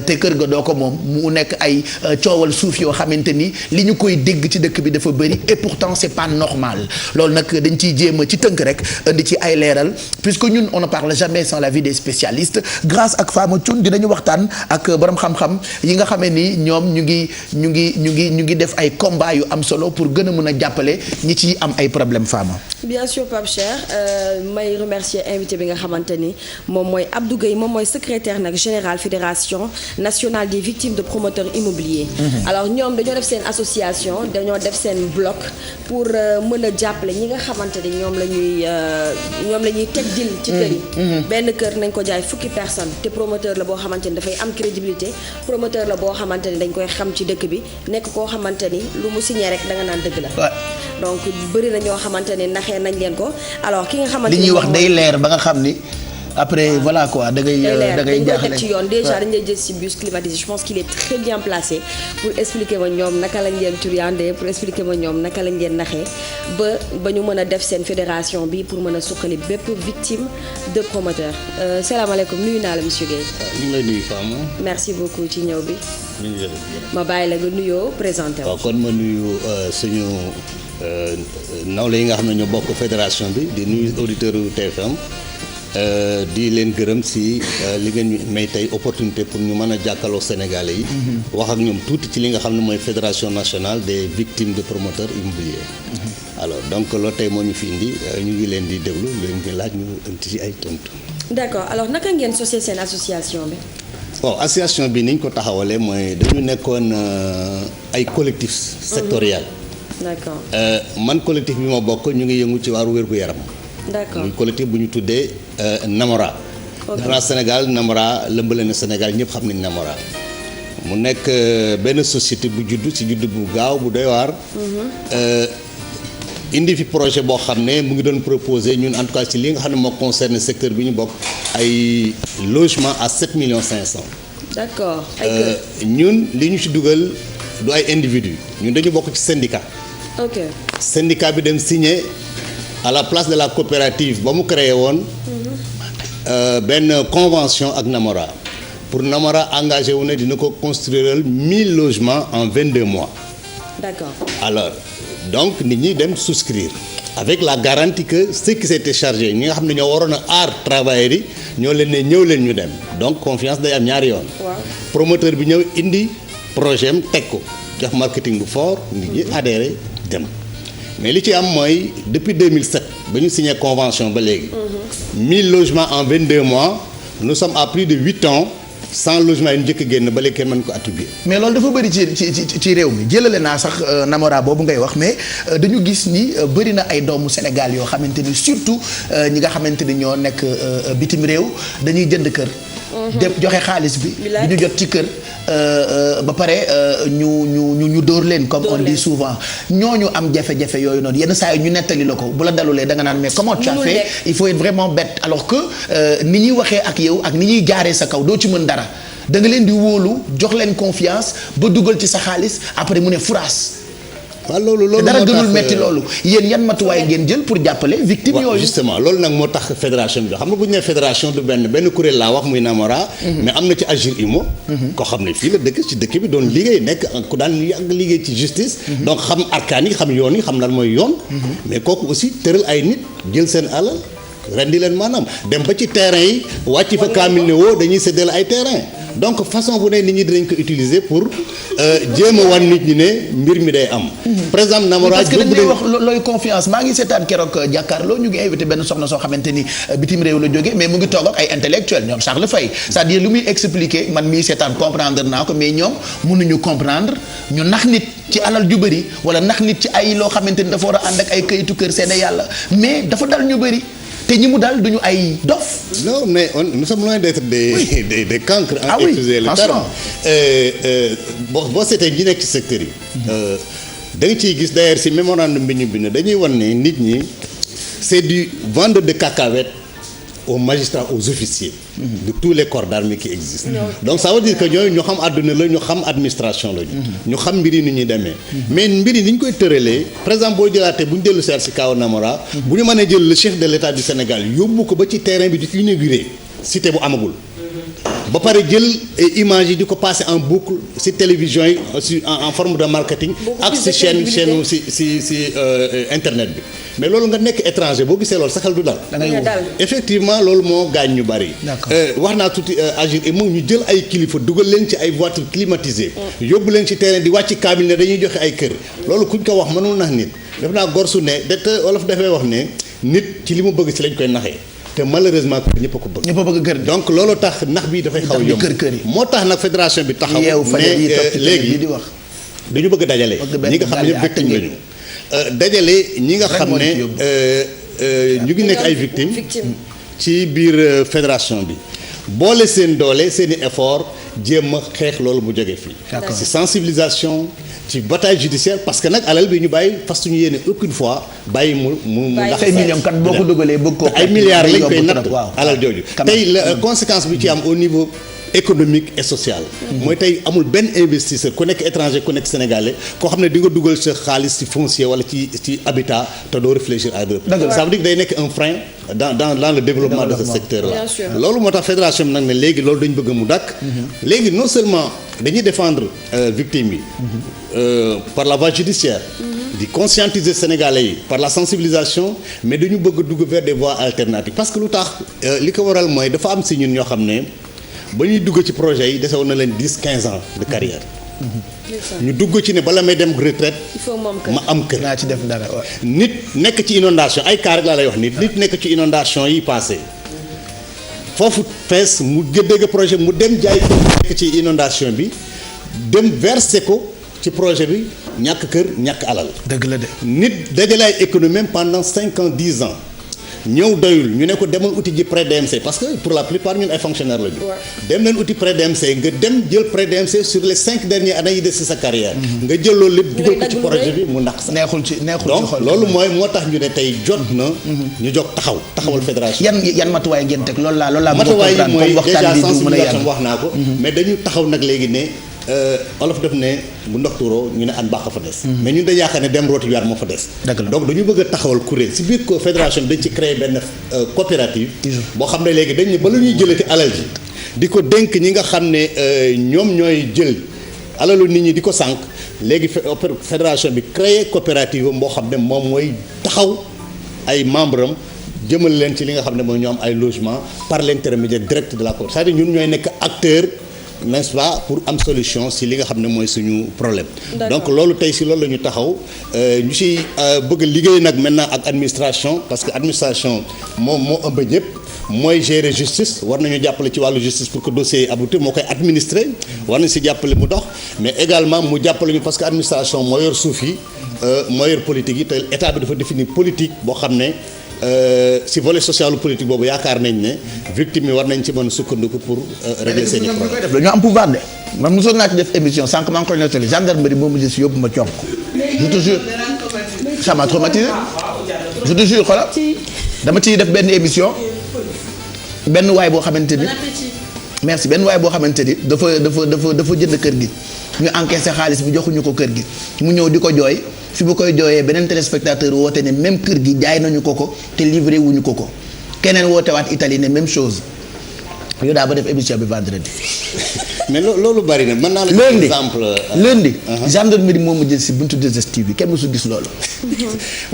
te kër ga doo ko moom mu nekk ay coowal suuf yoo xamante ni li ñu koy dégg ci dëkk bi dafa bëri et pourtant c'est pas normal loolu nag dañ ciy jéem a ci tënk rek indi ci ay leeral puisque ñun on ne parle jamais sans l'avis des spécialistes grâce ak Fama Thioune dinañu waxtaan ak borom xam-xam yi nga xamee ni ñoom ñu ngi def ay combat yu am solo pour gën a mën a jàppale ñi ci am ay problème Fama. bien sûr Pape Cheikh may remercier invité bi nga xamante ni moom mooy Abdou Gueye moom mooy secrétaire nag général fédération nationale des victimes de promoteurs immobiliers. alors ñoom dañoo def seen association dañoo def seen bloc pour mën a jàppale ñi nga xamante ni ñoom la ñuy teg dil ci kër yi. benn kër nañ ko jaay fukki personne te promoteur la boo xamante ni dafay am crédibilité promoteur la boo xamante ni dañ koy xam ci dëkk bi nekk koo xamante ni lu mu signé rek da nga naan dëgg la. donc bëri na ñoo xamante ni naxee nañ leen ko alors ki nga xamante ni li ñuy wax day leer ba nga xam ni après voilà quoi da ngay jaaxle ci yoon déjà dañ lay jël ci bus climatisé je pense qu'il est très bien placé pour expliquer ma ñoom naka lañ leen turiandee pour expliquer ma ñoom naka lañ leen naxee ba ñu mën a def seen fédération bi pour mën a suqali bépp victime de promoteur salaamaaleykum nuyu naa la monsieur Guèye. ñu ngi lay nuyu Fama. merci beaucoup ci ñëw bi. ñu ngi lay ma bàyyi la nga nuyoo présenté waaw kon ma nuyu suñu nawle yi nga xam ne ñoo bokk fédération bi di nuyu auditeurs yu TFM di leen gërëm si li ngeen ñu may tey opportunité pour ñu mën a jàkkaloo Sénégalais yi. wax ak ñoom tuuti ci li nga xam ne mooy fédération nationale des victimes de promoteurs immobiliers. alors donc loolu tey moo ñu fi indi ñu ngi leen di déglu leen di laaj ñu indi ci ay tontu. d'accord alors naka ngeen sosee seen association bi. bon association bi ni ñu ko taxawalee mooy dañu nekkoon ay collectifs sectoriels. d'accord man collectif bi ma bokk ñu ngi yëngu ci wàllu wér-gu-yaram. d'accord muy collectif bu ñu tuddee Namora. defe naa Sénégal Namora lëmbale na Sénégal ñëpp xam nañ Namora. mu nekk benn société bu juddu bu gaaw bu doy waar. indi fi projet boo xam ne mu ngi doon proposer ñun en tout cas ci li nga xam ne moo concerne secteur bi ñu bokk ay logement à 7,5 millions. d'accord. ñun li ñu ci dugal du ay individu ñun dañu bokk ci syndicat. ok syndicat bi dem signer à la place de la coopérative ba mu créé woon benn convention ak Namora pour Namora engagé wu ne dina ko construire 1000 logements en 22 mois. d'accord. alors donc nit ñi dem souscrire avec la garantie que ceux qui s'étaient chargés ñi nga xam ne ñoo waroon a aar travailleurs yi ñoo leen ne ñëw leen ñu dem donc confiance day am ñaari yoon. waaw promoteur bi ñëw indi projet am teg ko def marketing bu fort nit ñi adhéré dem. mais li ci am mooy depuis 2007 ba ñu signé convention ba léegi. 1000 logements en 22 mois nous sommes à plus de 8 ans sans logement yi ñu njëkk a génn ba léegi kenn mën ko attribuer. mais loolu dafa bëri ci réew mi jëlale naa sax Namora boobu ngay wax mais dañu gis ni bëri na ay doomu Sénégal yoo xamante ni surtout ñi nga xamante ni ñoo nekk bitim réew dañuy jënd kër. dem joxe xaalis bi. ñu jot ci kër ba pare ñu dóor leen comme on dit souvent ñooñu am jafe-jafe yooyu noonu yenn saa yi ñu nettali la ko bu la dalulee da nga naan mais comment tu as fait il faut être vraiment bête alors que ni ñuy waxee ak yow ak ni ñuy jaaree sa kaw doo ci mën dara da nga leen di wóolu jox leen confiance ba dugal ci sa xaalis après mu ne furaas. waaw loolu dara gënul metti loolu yéen yan matuwaay ngeen jël pour jàppale victime yooyu. justement loolu nag moo tax fédération bi xam nga bu ñu nee fédération du benn kuréel laa wax muy Namora. mais am na ci Agir Imo. koo xam ne fii la dëkk ci dëkk bi doon liggéey nekk ku daan yàgg liggéey ci justice. donc xam arkaan yi xam yoon yi xam lan mooy yoon. mais kooku aussi tëral ay nit jël seen alal rendi leen maanaam dem ba ci terrain yi wàcc fa kaamil ne woo dañuy séddale ay terrain donc façon bu ne nit ñi dinañ ko utiliser pour jéem a wan nit ñi ne mbir mi day am. par exemple Namora parce que dañ lay wax looy confiance maa ngi seetaan keroog jàkkaarloo ñu ngi invité benn soxna soo xamante ni bitim réew la jógee mais mu ngi toog ak ay intellectuels ñoom Charles Faye c'est-à-dire lu muy expliquer man mii seetaan comprendre naa ko mais ñoom mënuñu comprendre ñu nax nit ci alal ju bëri wala nax nit ci ay loo xamante ni dafa war a ànd ak ay kayitu kër seede yàlla mais dafa dal ñu bëri. te ñi mu daal duñu ay dof. non mais nous sommes loin d'être des cancres. ah oui le terme boo seetee ñi nekk ci secteur yi. da nga ciy gis d'ailleurs si mémorandum bi ñu bind dañuy wan ne nit ñi c'est du vendre de cacahuètes aux magistrats, aux officiers de tous les corps d'armée qui existent. Donc ça veut dire que ñooyu ñu xam àdduna la ñu xam administration la ñu xam mbir yi ni ñuy demee. mais mbir yi ni ñu koy tëralee par exemple boo jëlaatee bu ñu dellu seet si kaw Namora. bu ñu mënee jël le chef de l'État du Sénégal yóbbu ko ba ci terrain bi di inaugurer cité bu amagul. ba pare jël image yi di ko passer en boucle ci télévision yi en forme de marketing ak ci chaîne ci internet bi mais loolu nga nekk étranger boo gisee loolu sa xel du dal effectivement loolu moo gaañ ñu bari wax naa tuuti agir et moom ñu jël ay kilifa dugal leen ci ay voitures climatisées yóbbu leen ci terrain di wàcc kaamil ne dañuy joxe ay kër loolu kuñ ko wax mënul nax nit def naa gor su ne det wolof dafay wax ne nit ci li mu bëgg ci lañ koy naxee te malheureusement ñëpp a ko bëgg. ñëpp a bëgg kër donc loolu tax nax bi dafay xaw a yomb moo tax nag fédération bi taxaw ne léegi dañu bëgg dajale ñi nga xam ne ñëpp victime lañu dajale ñi nga xam ne ñu ngi nekk ay victimes ci biir fédération bi boole seen doole seen i effort jéem a xeex loolu mu jóge fii ci sensibilisation ci bataille judiciaire parce que nag alal bi ñu bàyyi fas suñu yéene aucune fois bàyyi mu ndax ay millions kat boo ko dugalee bëgg ko ay milliards lañ koy natt alal jooju tey la conséquence bi ci am au niveau économique et social mooy tey amul benn investisseur ku nekk étranger ku nekk sénégalais koo xam ne di nga dugal sa xaalis ci foncier wala ci habitat te doo réfléchir à deux ça veut dire que day nekk un frein dans le développement de ce secteur là loolu moo tax fédération bi nag ne léegi loolu dañu bëgg mu dakk léegi non seulement dañuy défendre victimes yi par la voie judiciaire di conscientiser sénégalais yi par la sensibilisation mais dañu bëgg dugg vers des voies alternatives parce que lu tax li ko waral mooy dafa am si ñun ñoo xam ne ba ñuy dugg ci projet yi desewoon na leen 10-15 ans de carrière ñu dugg ci ne bala may dem retraite ma am kër naa ci def dara nit nekk ci inondation ay cas rek laa lay wax nit nekk ci inondation yi passé foofu fees mu dégg projet mu dem jaay ko nekk ci inondation bi dem verser ko ci projet bi ñàkk kër ñàkk alal dëgg la de nit dajale ay économie pendant 5 ans 10 ans ñëw doyul ñu ne ko demal uti ji prêt DMC parce que pour la plupart ñun ay fonctionnaires la ñu. dem leen uti prêt DMC nga dem jël prêt DMC sur les 5 dernières années yi des ci sa carrière. nga jël loolu lépp dugal ko ci projet bi mu nax sa. neexul ci xol donc loolu mooy moo tax ñu ne tey jot na. ñu jóg taxawal fédération. yan matuwaay ngeen teg loolu laa matuwaay yi mooy déjà sensibilisation wax naa ko. mais dañu taxaw nag léegi ne. olof def ne bu ndox tuuroo ñu ne an baax a fa des. mais ñun dañu yaakaar ne dem rooti waat moo fa des. donc dañu bëgg a taxawal kuréel si biir fédération dañ ci créer benn coopérative. boo xam ne léegi dañ ne ba la ñuy jëlati alal ji di ko dénk ñi nga xam ne ñoom ñooy jël alalu nit ñi di ko sànq léegi fédération bi créer coopérative am boo xam ne moom mooy taxaw ay membres am jëmal leen ci li nga xam ne mooy ñoo am ay logement par l'intermédiaire direct de la coopérative c'est-à-dire ñun ñooy nekk acteur. n'est-ce pas pour am solution si li nga xam ne mooy suñu problème. donc loolu tey si loolu la ñu taxaw ñu si bëgg liggéey nag maintenant ak administration parce que administration moo ëmb ñëpp mooy gérer justice war nañu jàppale ci wàllu justice pour que dossier yi abouti moo koy administrer war nañu si jàppale mu dox mais également mu jàppale ñu parce que administration moo yor suuf yi moo yor politique yi te état bi dafa définir politique boo xam ne. si volet social politique boobu yaakaar nañ ne victime yi war nañ ci mën a sukkandiku pour régler seen i problème dañoo am pouvoir de man mosoon naa ci def émission sànq maa ngi koy nettali gendarmerie moo mujj si yóbbu ma conk je te jure ça m'a traumatisé je te jure xoolal dama ciy def benn émission benn waay boo xamante ni merci benn waay boo xamante ni dafa jënd kër gi ñu encaissé xaalis bi joxuñu ko kër gi mu ñëw di ko jooy fi mu koy jooyee beneen téléspectateur woote ne même kër gi jaay nañu ko te livré wuñu ko keneen woote waat Italie ne même chose yow daa ba def émission bi vendredi. mais loolu bari na mën naa la jox exemple lundi gendarmerie moo mujj si buntu 2STV bi kenn mësul gis loolu.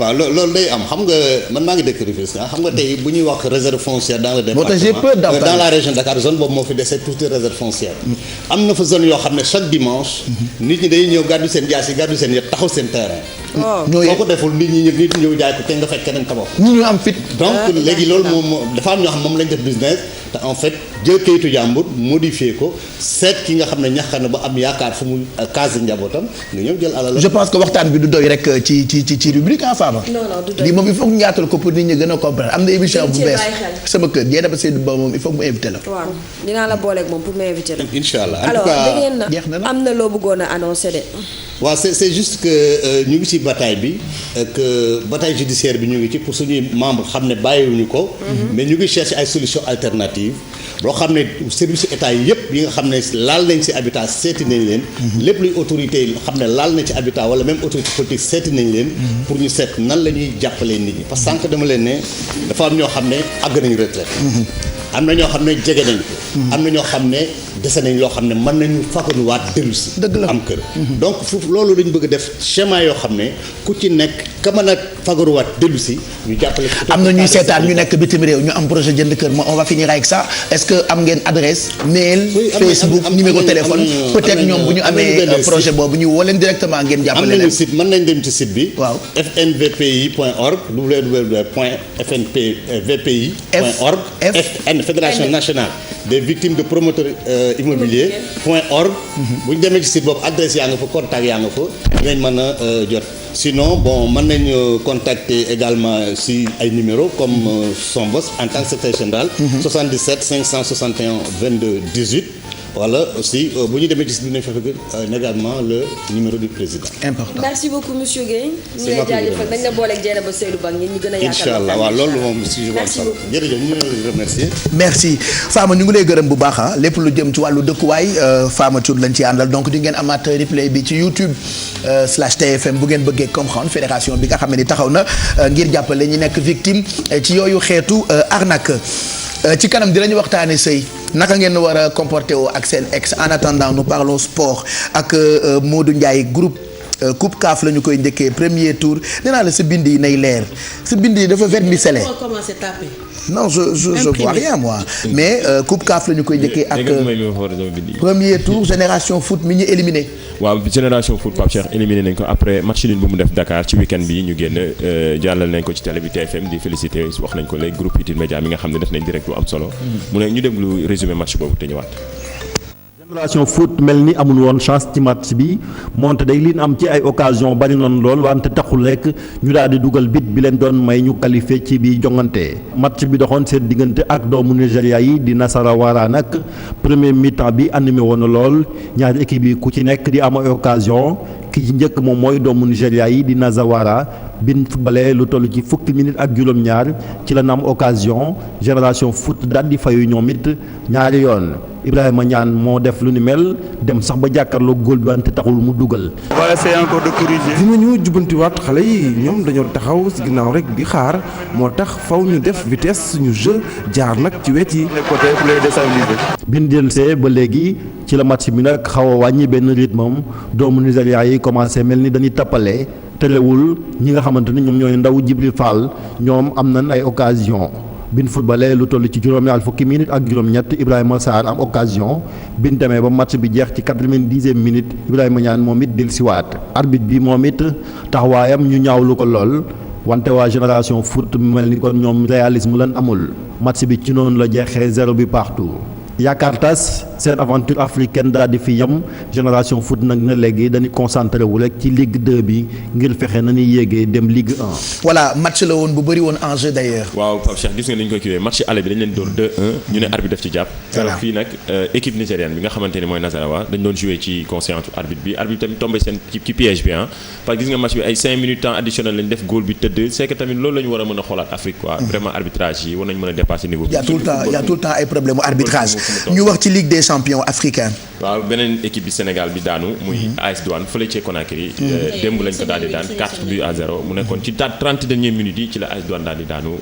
waaw loolu day am xam nga man maa ngi dëkk Rufisque xam nga tey bu ñuy wax réserve foncière dans le département dans la région de Dakar zone boobu moo fi dese tuuti réserve foncière. am na fa zone yoo xam ne chaque dimanche. nit ñi day ñëw gàddu seen jaas yi gàddu seen yëpp taxaw seen terrain. soo ko deful nit ñëw jaay ko te nga fekk keneen tabax. ñu am fit. donc léegi loolu moom dafa am ñoo xam moom lañ def business. te en fait jël kayitu jàmbur modifier ko seet ki nga xam ne ñax na ba am yaakaar fu mu case njabootam nga ñëw jël alal. je pense que waxtaan bi du doy rek ci rubrique Fama. non du doy lii moom il faut que ñu yaatal ko pour nit ñi gën a comprendre am na émission bu bees sama kër Dieynaba Seydou Ba moom il faut que mu invité la. waaw dinaa la booleeg moom pour m'inviter la. incha allah en alors tout cas da ngeen am na loo bëggoon a annoncé de. waaw c'est juste que ñu ngi ci bataille bi que bataille judiciaire bi ñu ngi ci pour suñuy membre xam ne bàyyiwuñu ko. mais ñu ngi chercher ay solutions alternatives boo xam ne service état yi yëpp yi nga xam ne laal nañ ci habitat seeti nañ leen. lépp luy autorité yi xam ne laal na ci habitat wala même autorité politique seeti nañ leen. pour ñu seet nan la ñuy jàppalee nit ñi parce que sànq dama leen ne dafa am ñoo xam ne àgg nañu retraite. am na ñoo xam ne jege nañ ko. am na ñoo xam ne dese nañ loo xam ne mën nañu fagaruwaat dellu si. dëgg la am kër. donc foofu loolu lañ bëgg a def schéma yoo xam ne ku ci nekk ka mën a fagaruwaat dellu si ñu jàppale. am na ñuy seetaan ñu nekk bitim réew ñu am projet jënd kër on va finir avec ça est-ce que am ngeen adresse mail. Facebook numéro téléphone. peut-être ñoom bu ñu amee projet boobu ñu woo leen directement ngeen jàppale leen. am nañu site mën nañ dem ci site bi. waaw fnvpi.org www.fnvpi.org. FN Fédération nationale des victimes de promoteurs immobiliers .org. bu ñu demee ci site boobu adresse yaa nga fa contact yaa nga fa dinañ mën a jot. sinon bon mën nañu contacter également si ay numéros comme son boss en tant que secrétaire général. 77 561 22 18. voilà aussi bu ñu demee ci dinañ fa fekk également le numéro du président. important merci beaucoup monsieur Guèye. ñu ngi lay jaajëfal dañ la booleeg Dieynaba Seydou Ba ngeen ñu gën a yaatal. incha allah waaw loolu moom si je merci beaucoup jërëjëf ñu ngi lay remercier. merci Fama ñu ngi lay gërëm bu baax lépp lu jëm ci wàllu dëkkuwaay Fama Thioune lañ ci àndal donc di ngeen amaat replay bi ci YouTube /TFM bu ngeen bëggee comprendre fédération bi nga xam ne ni taxaw na ngir jàppale ñi nekk victime ci yooyu xeetu arnaque. ci kanam dinañu waxtaane sëy naka ngeen war a comporté woo ak seen ex en attendant nous parlons sport ak Modou Ndiaye groupe coupe CAF la ñu koy njëkkee premier tour nee naa la sa bind yi nay leer sa bind yi dafa vermicellé. non je vois rien moi mais coupe CAF la ñu koy njëkkee ak premier tour génération foot mi ñu éliminé. waaw génération foot Pape Cheikh éliminé nañ ko après match nul bu mu def Dakar ci week-end bi ñu génn jàllal nañ ko ci télé bi TFM di félicité wax nañ ko léegi groupe Futurs Médias mi nga xam ne def nañ direct bu am solo. mu ne ñu déglu résumé match boobu te ñëwaat. génération foot mel ni amul woon chance ci match bi moonte day liin am ci ay occasion bari noonu lool wante taxul rek ñu daal di dugal bit bi leen doon may ñu qualifié ci bi jongante match bi doxoon seen diggante ak doomu Nigéria yi di Nasarawa nag premier mi-temps bi animé woon na lool ñaari équipe yi ku ci nekk di am ay occasion ki ci njëkk moom mooy doomu Nigéria yi di Nasarawa bin footballé lu toll ci fukki minutes ak juróom-ñaar ci la am occasion génération foot daal di fayu ñoom it ñaari yoon Ibrahima Niane moo def lu ni mel dem sax ba jàkkaarloo góol bi wante taxul mu dugal. On va essayer encore de corriger. dinañu jubbantiwaat xale yi ñoom dañoo taxaw ci ginnaaw rek di xaar moo tax faw ñu def vitesse suñu jeu jaar nag ci wet yi. les côtés pour les déstabiliser. bi ñu dellusee ba léegi ci la match bi nag xaw a wàññi benn rythme am doomu Nigéria yi commencé mel ni dañuy tappale telewul ñi nga xamante ni ñoom ñooy ndaw Djibril Fall ñoom am nañ ay occasion. bin footballé lu toll ci juróom-ñaar fukki minutes ak juróom-ñett Ibrahima Sarr am occasion bin demee ba match bi jeex ci 90e minute Ibrahima Niane moom it dellusiwaat arbitre bi moom it taxawaayam ñu ñaawlu ko lool wante waa génération foot mel ni kon ñoom réalisme lan amul match bi ci noonu la jeexee 0 bi partout. yaakaar tas seen aventure africaine daal di fi yem génération foot nag na léegi dañuy concentré wu rek ci Ligue 2 bi ngir fexe na ñuy yéegee dem Ligue 1. voilà match la woon bu bëri woon enjeu d'ailleurs. waaw Pape Cheikh gis nga dañu koy kiiwee match aller bi dañu leen doon 2-1 ñu ne arbitre def ci jàpp. voilà fii nag équipe nigériane bi nga xamante ni mooy Nasarawa dañ doon joué ci conscience arbitre bi arbitre tamit tombé seen ci piège bi ah. parce que gis nga match bi ay 5 minutes temps additionnel lañ def góol bi tëdd c'est que tamit loolu la ñu war a mën a xoolaat Afrique quoi. vraiment arbitrage yi war nañ mën a dépasser niveau bi. y a tout le temps ay problème arbitrage. ñu wax ci Ligue des champions africains. waaw beneen équipe bi Sénégal bi daanu. muy AS Douane fële ci Conakry. démb lañ ko daal di daan 4-0 mu nekkoon ci 30 dernières minutes yi ci la AS Douane daal di daanu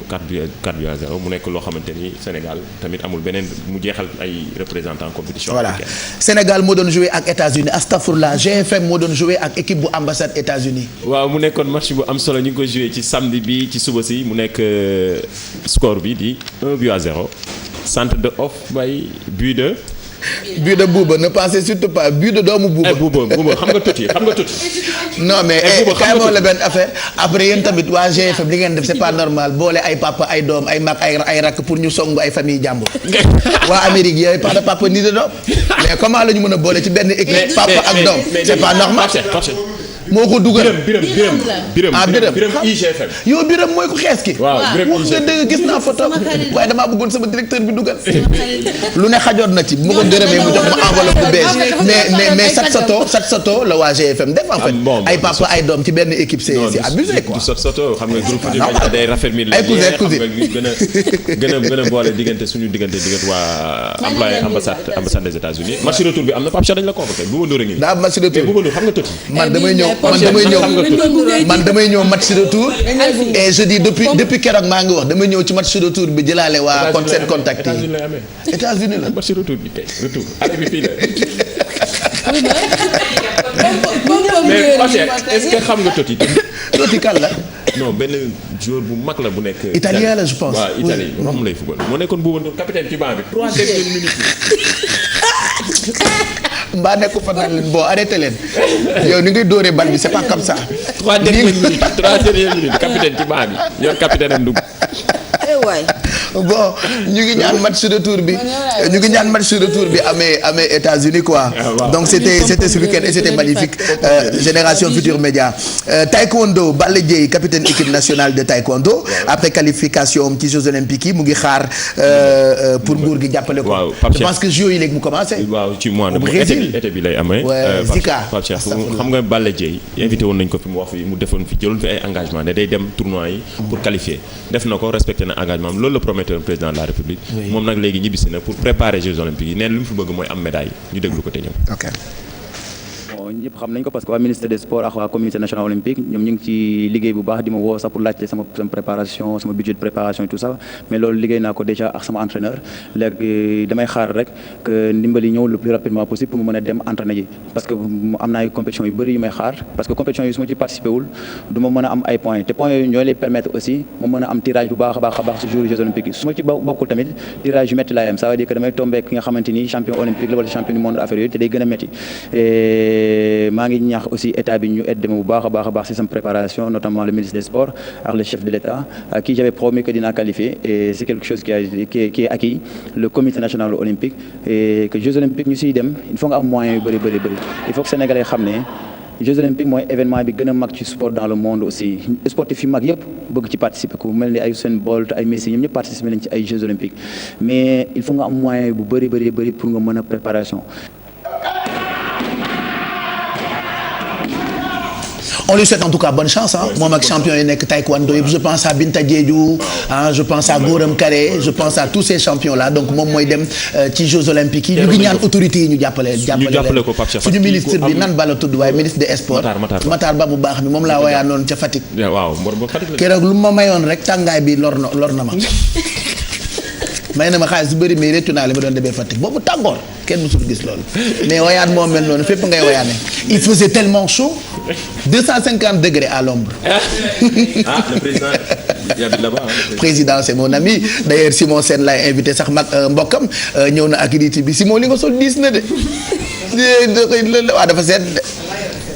4-0 mu nekk loo xamante ni Sénégal tamit amul beneen mu jeexal ay représentants compétition. voilà africaine. Sénégal moo doon joué ak États-Unis astafurlah GFM moo doon joué ak équipe bu ambassade États-Unis. waaw mu nekkoon match bu am solo ñu ngi ko joué ci samedi bi ci suba si mu nekk score bi di 1-0 centre de off by but de. but de Bouba ne pensez surtout pas but de doomu Bouba. Bouba xam nga tuuti. non mais kay moo la benn affaire après yéen tamit waa GFM li ngeen def c'est pas normal boole ay papa ay doom ay mag ay rakk pour ñu songu ay famille jàmbur. waa Amérique yooyu pas de papa ni de doom mais comment la ñu mën a boole ci benn équipe papa ak doom c'est pas normal. moo ko dugal Biram IGFM. yow Biram mooy ku xees ki. waaw Biram wax nga dëgg gis naa photo waaye damaa bëggoon sama directeur bi dugal. lu ne xajoon na ci bu ma ko gërëmee mu jox ma enveloppe bu beige mais sat soto la waa GFM def en fait. ay papa ay doom ci benn équipe c'est abusé quoi. sat soto xam nga groupe Futurs day raffermir les liens xam nga gën a boole diggante waa employé ambassade des États-Unis. match retour bi am na Pape Cheikh dañ la convoqué Bouba Ndour a ngi. daa match retour Bouba Ndour xam nga toti. man damay ñëw match retour et je dis depuis keroog maa ngi wax damay ñëw ci match retour bi jëlaale waa kon seen contact yi États-Unis la match retour bi kay retour année bi fii la mais Pache est-ce que xam nga Totti kan la non benn joueur bu mag la bu nekk italien la je pense waaw Italie Rome lay football moo nekkoon Bouba Ndour capitaine ci banc bi 3 dernières minutes mbaa nekku fa naan leen bon arrêté leen yow ni ngay dóoree bal bi c'est pas comme ça. 3 dernières minutes capitaine ci banc bi yor capitaine am dugg. waay. bon ñu ngi ñaan match retour bi amee États-Unis quoi. donc c'était ce week-end et c'était magnifique. Génération Futurs Médias. Taekwondo Balla Dieye capitaine équipe nationale de taekwondo. après qualification ci Jeux olympiques yi mu ngi xaar pour nguur gi jàppale ko. je pense que Jeux yi léegi mu commencé. waaw ci mois de été bi lay amee. Zika Pape Cheikh xam nga Balla Dieye invité woon nañ ko fi mu wax fi mu defoon fi jëloon fi ay engagement ne day dem tournoi yi pour qualifier def na ko respecté na engagement am loolu la prometteur président de la République. moom nag léegi ñibbisi na pour préparer Jeux olympiques yi neen lu mu fi bëgg mooy am médaille ñu déglu ko te ñëw. ok. ñëpp xam nañ ko parce que waa ministère des sports ak waa comité national olympique ñoom ñu ngi ci liggéey bu baax di ma woo sax pour laajte sama préparation sama budget de préparation et tout ça mais loolu liggéey naa ko déjà ak sama entraîneur léegi damay xaar rek que ndimbali ñëw le plus rapidement possible pour mu mën a dem entraîner ji parce que am na ay compétitions yu bëri yu may xaar parce que compétitions yi su ma ci participé wul du ma mën a am ay points te points yooyu ñooy lay permettre aussi ma mën a am tirage bu baax a baax ci jour Jeux olympiques yi su ma ci bokkul tamit tirage yu métti laay am ça veut dire que damay tombé ki nga xamante ni champion olympique la wala champion du monde affaire yooyu te day gën a métti maa ngi ñaax aussi état bi ñu aide bu baax a baax ci sama préparation notamment le ministre des sports ak le chef de l'État à qui j'avais promis que dinaa qualifier et c'est quelque chose qui est acquis le comité national olympique et que Jeux olympiques ñu siy dem il faut nga am moyens yu bëri il faut que Sénégalais xam ne Jeux olympiques mooy événement bi gën a mag ci sport dans le monde aussi sportif yi mag yëpp bëgg ci participer ku mel ni ay Usain Bolt ay Messi ñoom ñëpp participer nañ ci ay Jeux olympiques mais il faut nga am moyen bu bëri pour nga mën a préparation. On lui souhaite en tout cas bonne chance moom ak champion yi nekk taekwondo yëpp je pense à Binta Diédhiou je pense à Goram Kare je pense à tous ces champions là donc moom mooy dem ci Jeux olympiques yi ñu ngi ñaan autorités yi ñu jàppale ko Pape Cheikh suñu ministre bi nan bala tudd waaye ministre des sports Matar Ba bu baax mi moom laa wayaa noonu ca Fatick keroog lu ma mayoon rek tàngaay bi lor na ma may na ma xaalis su bëri mais réccu naa li ma doon demee Fatick boobu tàngoor kenn mësul gis loolu mais wayaan moo mel noonu fépp ngay wayaane il faisait tellement chaud 250 degrés à l'ombre. Le président il habite là-bas. Président c'est mon ami d'ailleurs Simon Sène laay invité sax mag mbokkam ñëw na ak nit bi Simon li nga sol diis na de waaw dafa seet de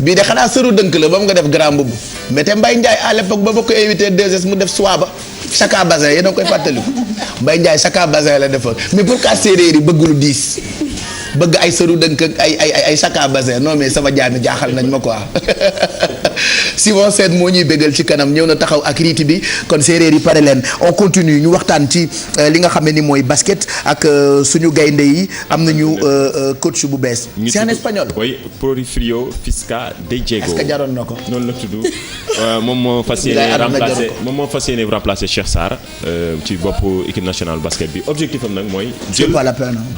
bii de xanaa sëru dënk la ba mu nga def grand mbubb mais te Mbaye Ndiaye à l'époque ba ko invité 2S mu def soie ba Chaka Bazin yéen a koy fàttaliku Mbaye Ndiaye Chaka Bazin la defoon mais pourquoi séeréer yi bëgg lu diis bëgg ay sëru dënk ak ay Chaka Bazin non mais sama jaami jaaxal nañ ma quoi Simon Sène moo ñuy bégal ci kanam ñëw na taxaw ak riiti bi kon séeréer yi pare leen on continue ñu waxtaan ci li nga xam ne ni mooy basket ak suñu gaynde yi am nañu coach bu bees. c'est en espagnol. oui Porfirio Fisca de Diego. est-ce que jaroon na ko. noonu la tudd moom moo fas yéene remplacer Cheikh Sarr ci bopp équipe nationale basket bi objectif am nag mooy.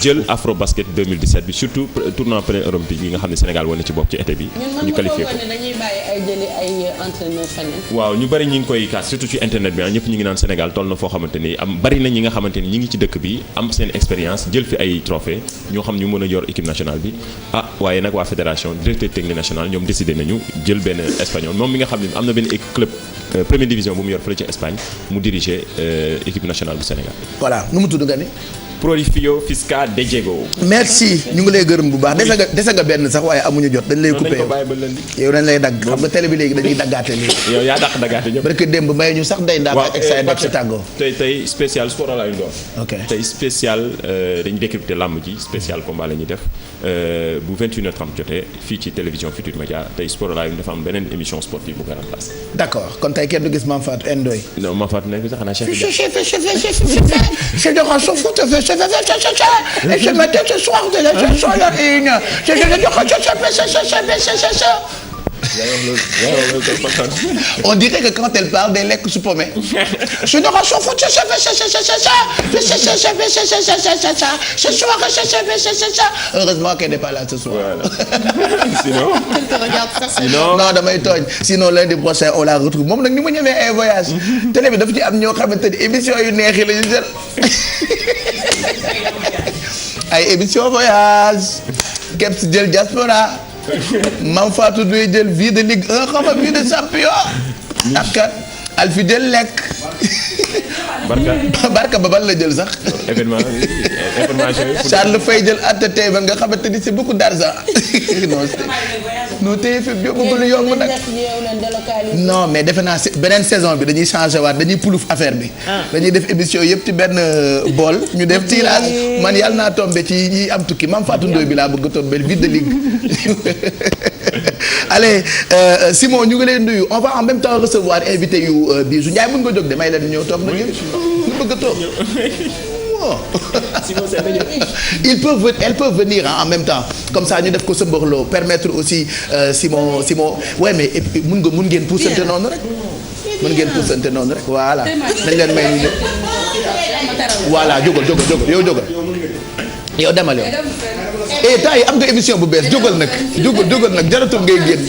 jël Afro Basket 2017 bi surtout tournoi pré-olympique yi nga xam ne Sénégal wane ci bopp ci été bi. ñu qualifié ko waaw ñu bari ñi ngi koy kaas surtout ci internet bi ñëpp ñu ngi naan Sénégal toll na foo xamante ni bari na ñi nga xamante ni ñi ngi ci dëkk bi am seen expérience jël fi ay trophée ñoo xam ñu mën a yor équipe nationale bi waaye nag waa fédération directeur technique national ñoom décidé nañu jël benn espagnol moom mi nga xam ne am na benn club première division bu mu yor fële ci Espagne mu diriger équipe nationale bu Sénégal. voilà nu mu tudd nga ni. Prolifio Fisca de Diego. merci ñu ngi lay gërëm bu baax dese nga benn sax waaye amuñu jot dañ lay coupé yow dañ lay dagg xam nga télé bi léegi dañuy daggaate léegi. yow yaa dàq daggaate ñëpp. parce que démb may ñu sax day ndax ak exay def si tàggoo. tey spécial sport la ñu doon. ok tey spécial dañu décrypter làmb ji spécial combat la ñuy def bu 21h30 jotee fii ci télévision Futurs Médias tey sport la ñu dafa am beneen émission sportive bu ko remplacer. d'accord kon tey kenn du gis Mame Fatou Ndoye. non Mame Fatou nekk sax xanaa chef je me tais ce soir de la chanson la une on dirait que quand elle parle day lekk su pommé génération foot heureusement qu'elle n'est pas là ce soir. sinon non damay tooñ sinon lundi prochain on la retrouve moom nag ni mu ñëwee ay voyage télé bi dafa ci am ñoo xamante ni émission yu neex yi la ñu jël ay émission voyage képp si jël diaspora Mame Fatou Ndoye jël vie de Ligue 1 xam nga vie de champion ak Alfidel lekk barka ba ban la jël sax information Charles Faye jël entertainment nga xamante ni c'est beaucoup d'argent non TFM yóbbu ko lu yomb nag non mais defe naa beneen saison bi dañuy changé waat dañuy puluf affaire bi dañuy def émission yëpp ci benn bool ñu def tirage man yàlla naa tombé ci ñi am tukki Mame Fatou Ndoye bi laa bëgg a tombé vide de ligue allez Simon ñu ngi leen nuyu on va en même temps recevoir invité yu Bijou Ndiaye mën nga jóg de may leen ñëw toog na ñu bëgg a toog elle peut venir en même temps comme ça ñu def ko sa mborloo permettre aussi Simon ouais mais mun ngeen puusante noonu rek mën ngeen puusante noonu rek voilà nañ leen may ñu ñëw voilà jógal yow demal yow temps yi am nga émission bu bees jógal nag jaratul ngay génn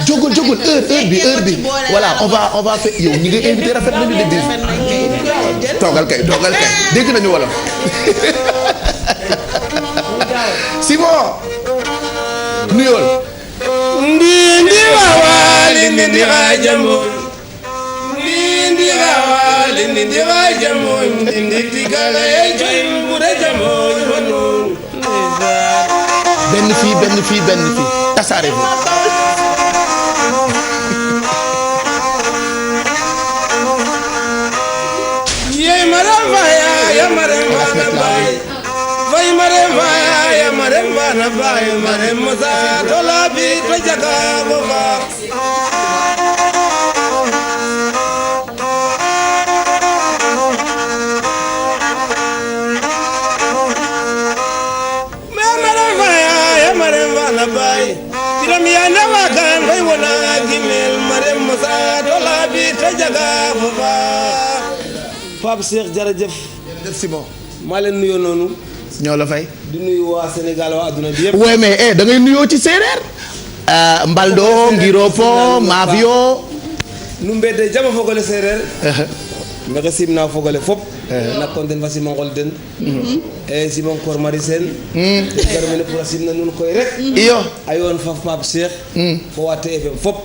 jógal heure bi voilà on va faire yow ñi nga invité rafet nañu de bis toogal kay dégg nañu wolof Simon nuyool ndindi waawali ndindi xaajamoon ndindi waawali ndindi xaajamoon ndindi tigala ye coy mbure jamoon wanoon benn fii tasaare bi yey maram faya ya maram fana bay fay maram faya ya maram fana bay maram masa tola bi to jaga bo ba bay tiram ya nawa kan bay wona gimel maram masa tola bi to jaga bo ba Pape Cheikh jërëjëf Simon maa leen nuyoo noonu ñoo la fay di nuyu waa Sénégal waa adduna bi yëpp ouais mais da ngay nuyoo ci séeréer mbaldo ngiropo mafio nu mbedde jama fogole séeréer maxe simna fogole fop nakkoon den fa simangol den e simon kor mari sen gar mene pour a simna nuun koy rek iyo a yoon fa Pape Cheikh fo waa TFM fop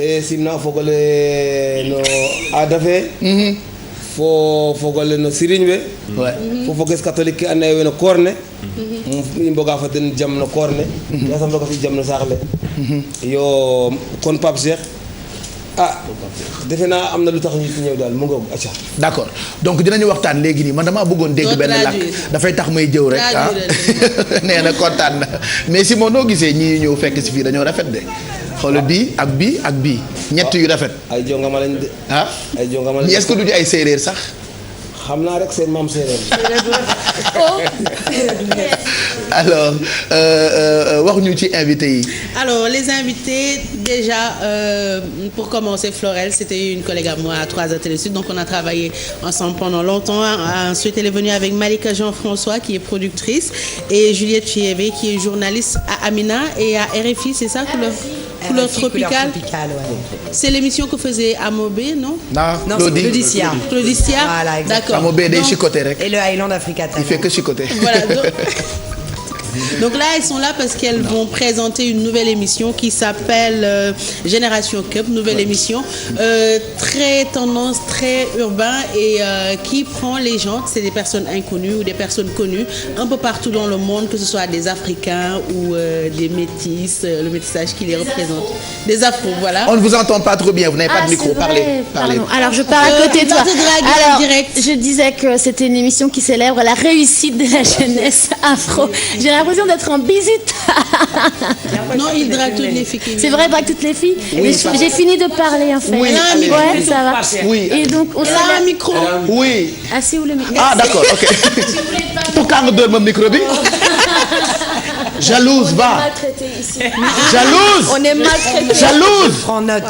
e simna fogole no aada fe fo fogole no siriñ we fo foges catholique ke andoona yee wene koor ne i mboga fa den jam no koor ne yasam roga fi jam no saax le yo kon Pape Cheikh defe naa am na lu tax ñu fi ñëw daal mu ngoog acca d'accord donc dinañu waxtaan léegi nii man damaa bëggoon dégg benn làkk dafay tax may jëw rek nee na kontaan na mais Simon noo gisee ñii ñëw fekk si fii dañoo rafet de xoolal bii ak bii ñett yu rafet ay jongama lañ de ay jongama lañ ñi est-ce que du ñu ay séeréer sax xam naa rek seen maam séeréer alors wax ñu ci invité yi. Alors les invités déjà pour commencer Florel c'était une collègue à moi à 3h Télé Sud donc on a travaillé ensemble pendant longtemps. Ensuite elle est venue avec Malika Jean-François qui est productrice et Juliette Chievé qui est journaliste à Amina et à RFI, c'est ça Couleur tropicale. Ouais. C'est l'émission que faisait Amobé, non? Non, Claudicia. Voilà, exactement. D'accord. Amobé des chicotés rek. Et le Highland Africa Talent. Il fait que chicoter. Voilà. Donc, Donc là, elles sont là parce qu'elles vont présenter une nouvelle émission qui s'appelle Génération Cup, nouvelle émission très tendance, très urbain et qui prend les gens, c'est des personnes inconnues ou des personnes connues un peu partout dans le monde, que ce soit des Africains ou des métis, le métissage qui les représente. Des Afros, voilà. On ne vous entend pas trop bien, vous n'avez pas de micro, parlez. Alors je parle à côté de toi. Alors, direct. je disais que c'était une émission qui célèbre la réussite de la jeunesse afro. J'ai l'impression d'être en visite. Non, il drague toutes les filles. C'est vrai, il drague toutes les filles. Oui, j'ai fini de parler en fait. Oui, ouais, ça va. Oui. Et donc on a un micro. Oui. Ah, c'est où le micro? Ah, d'accord, ok. Pourquoi me donne mon micro? Jalouse, va. Jalouse. On est maltraité. Jalouse. Prends note.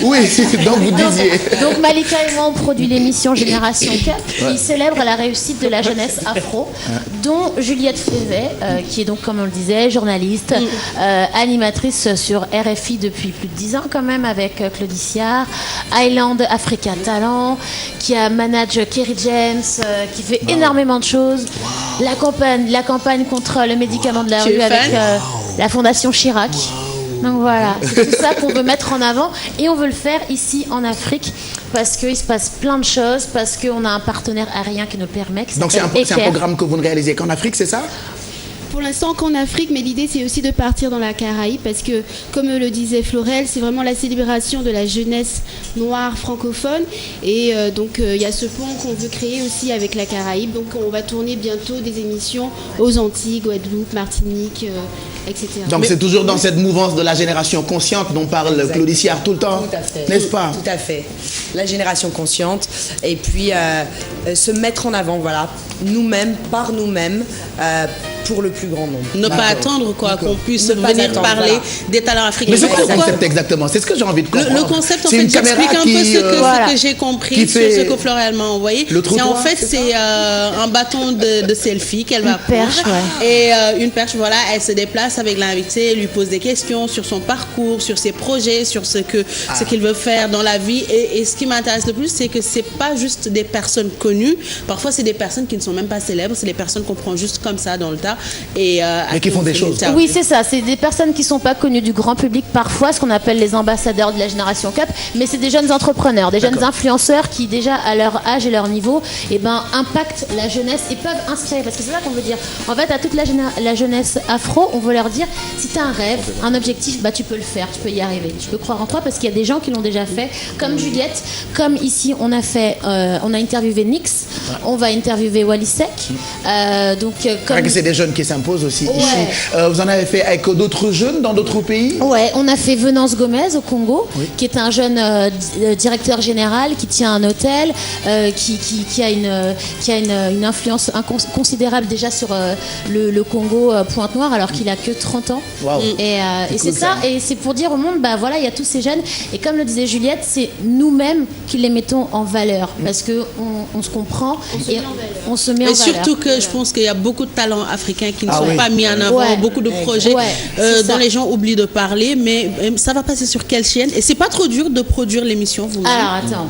Oui, donc vous disiez. Donc Malika et moi on produit l'émission Génération Cup qui célèbre la réussite de la jeunesse afro, dont Juliette Févet, qui est donc, comme on le disait, journaliste, animatrice sur RFI depuis plus de 10 ans quand même, avec Claudie Siard, Island Africa Talent, qui a manage Kerry James, qui fait énormément de choses. La campagne contre le médicament de la rue avec la Fondation Chirac. Donc voilà, c'est tout ça qu'on veut mettre en avant et on veut le faire ici en Afrique parce qu'il se passe plein de choses, parce qu'on a un partenaire aérien qui nous permet. Donc c'est un programme que vous ne réalisez qu'en Afrique, c'est ça? Pour l'instant qu'en Afrique, mais l'idée c'est aussi de partir dans la Caraïbe parce que, comme le disait Florel, c'est vraiment la célébration de la jeunesse noire francophone et donc il y a ce pont qu'on veut créer aussi avec la Caraïbe. Donc on va tourner bientôt des émissions aux Antilles, Guadeloupe, Martinique, etc. Donc c'est toujours dans cette mouvance de la génération consciente dont parle Claudie Siard tout le temps, n'est-ce pas? Tout à fait. La génération consciente et puis se mettre en avant, voilà, nous-mêmes, par nous-mêmes, pour le plus grand nombre. Ne pas attendre qu'on puisse venir parler des talents africains. Mais c'est quoi le concept exactement? C'est ce que j'ai envie de comprendre. Le concept, en c'est fait, j'explique un peu ce que j'ai compris sur ce que Florel m'a envoyé. En fait, c'est un bâton de selfie qu'elle va prendre. Et une perche, voilà, elle se déplace avec l'invité, lui pose des questions sur son parcours, sur ses projets, sur ce qu'il veut faire dans la vie. Et ce qui m'intéresse le plus, c'est que c'est pas juste des personnes connues. Parfois, c'est des personnes qui ne sont même pas célèbres. C'est des personnes qu'on prend juste comme ça dans le tas. Mais qui font des choses. Oui, c'est ça. C'est des personnes qui ne sont pas connues du grand public parfois, ce qu'on appelle les ambassadeurs de la Génération Cup. Mais c'est des jeunes entrepreneurs, des jeunes influenceurs qui, déjà à leur âge et leur niveau, impactent la jeunesse et peuvent inspirer. Parce que c'est ça qu'on veut dire. En fait, à toute la jeunesse afro, on veut leur dire, si tu as un rêve, un objectif, tu peux le faire, tu peux y arriver. Tu peux croire en toi parce qu'il y a des gens qui l'ont déjà fait, comme Juliette, comme ici on a interviewé Nix, on va interviewer Wally Seck. C'est des jeunes qui s'imposent aussi ici. Vous en avez fait avec d'autres jeunes dans d'autres pays? Ouais, on a fait Venance Gomez au Congo, qui est un jeune directeur général qui tient un hôtel, qui a une influence considérable déjà sur le Congo Pointe-Noire, alors qu'il a que 30 ans. Wow. Et c'est ça, et c'est pour dire au monde, il y a tous ces jeunes, et comme le disait Juliette, c'est nous-mêmes qui les mettons en valeur, parce qu'on se comprend et on se met en valeur. Et surtout que je pense qu'il y a beaucoup de talents africains qui ne sont pas mis en avant, beaucoup de projets dont les gens oublient de parler, mais ça va passer sur quelle chaîne? Et c'est pas trop dur de produire l'émission, vous-même? Alors attends,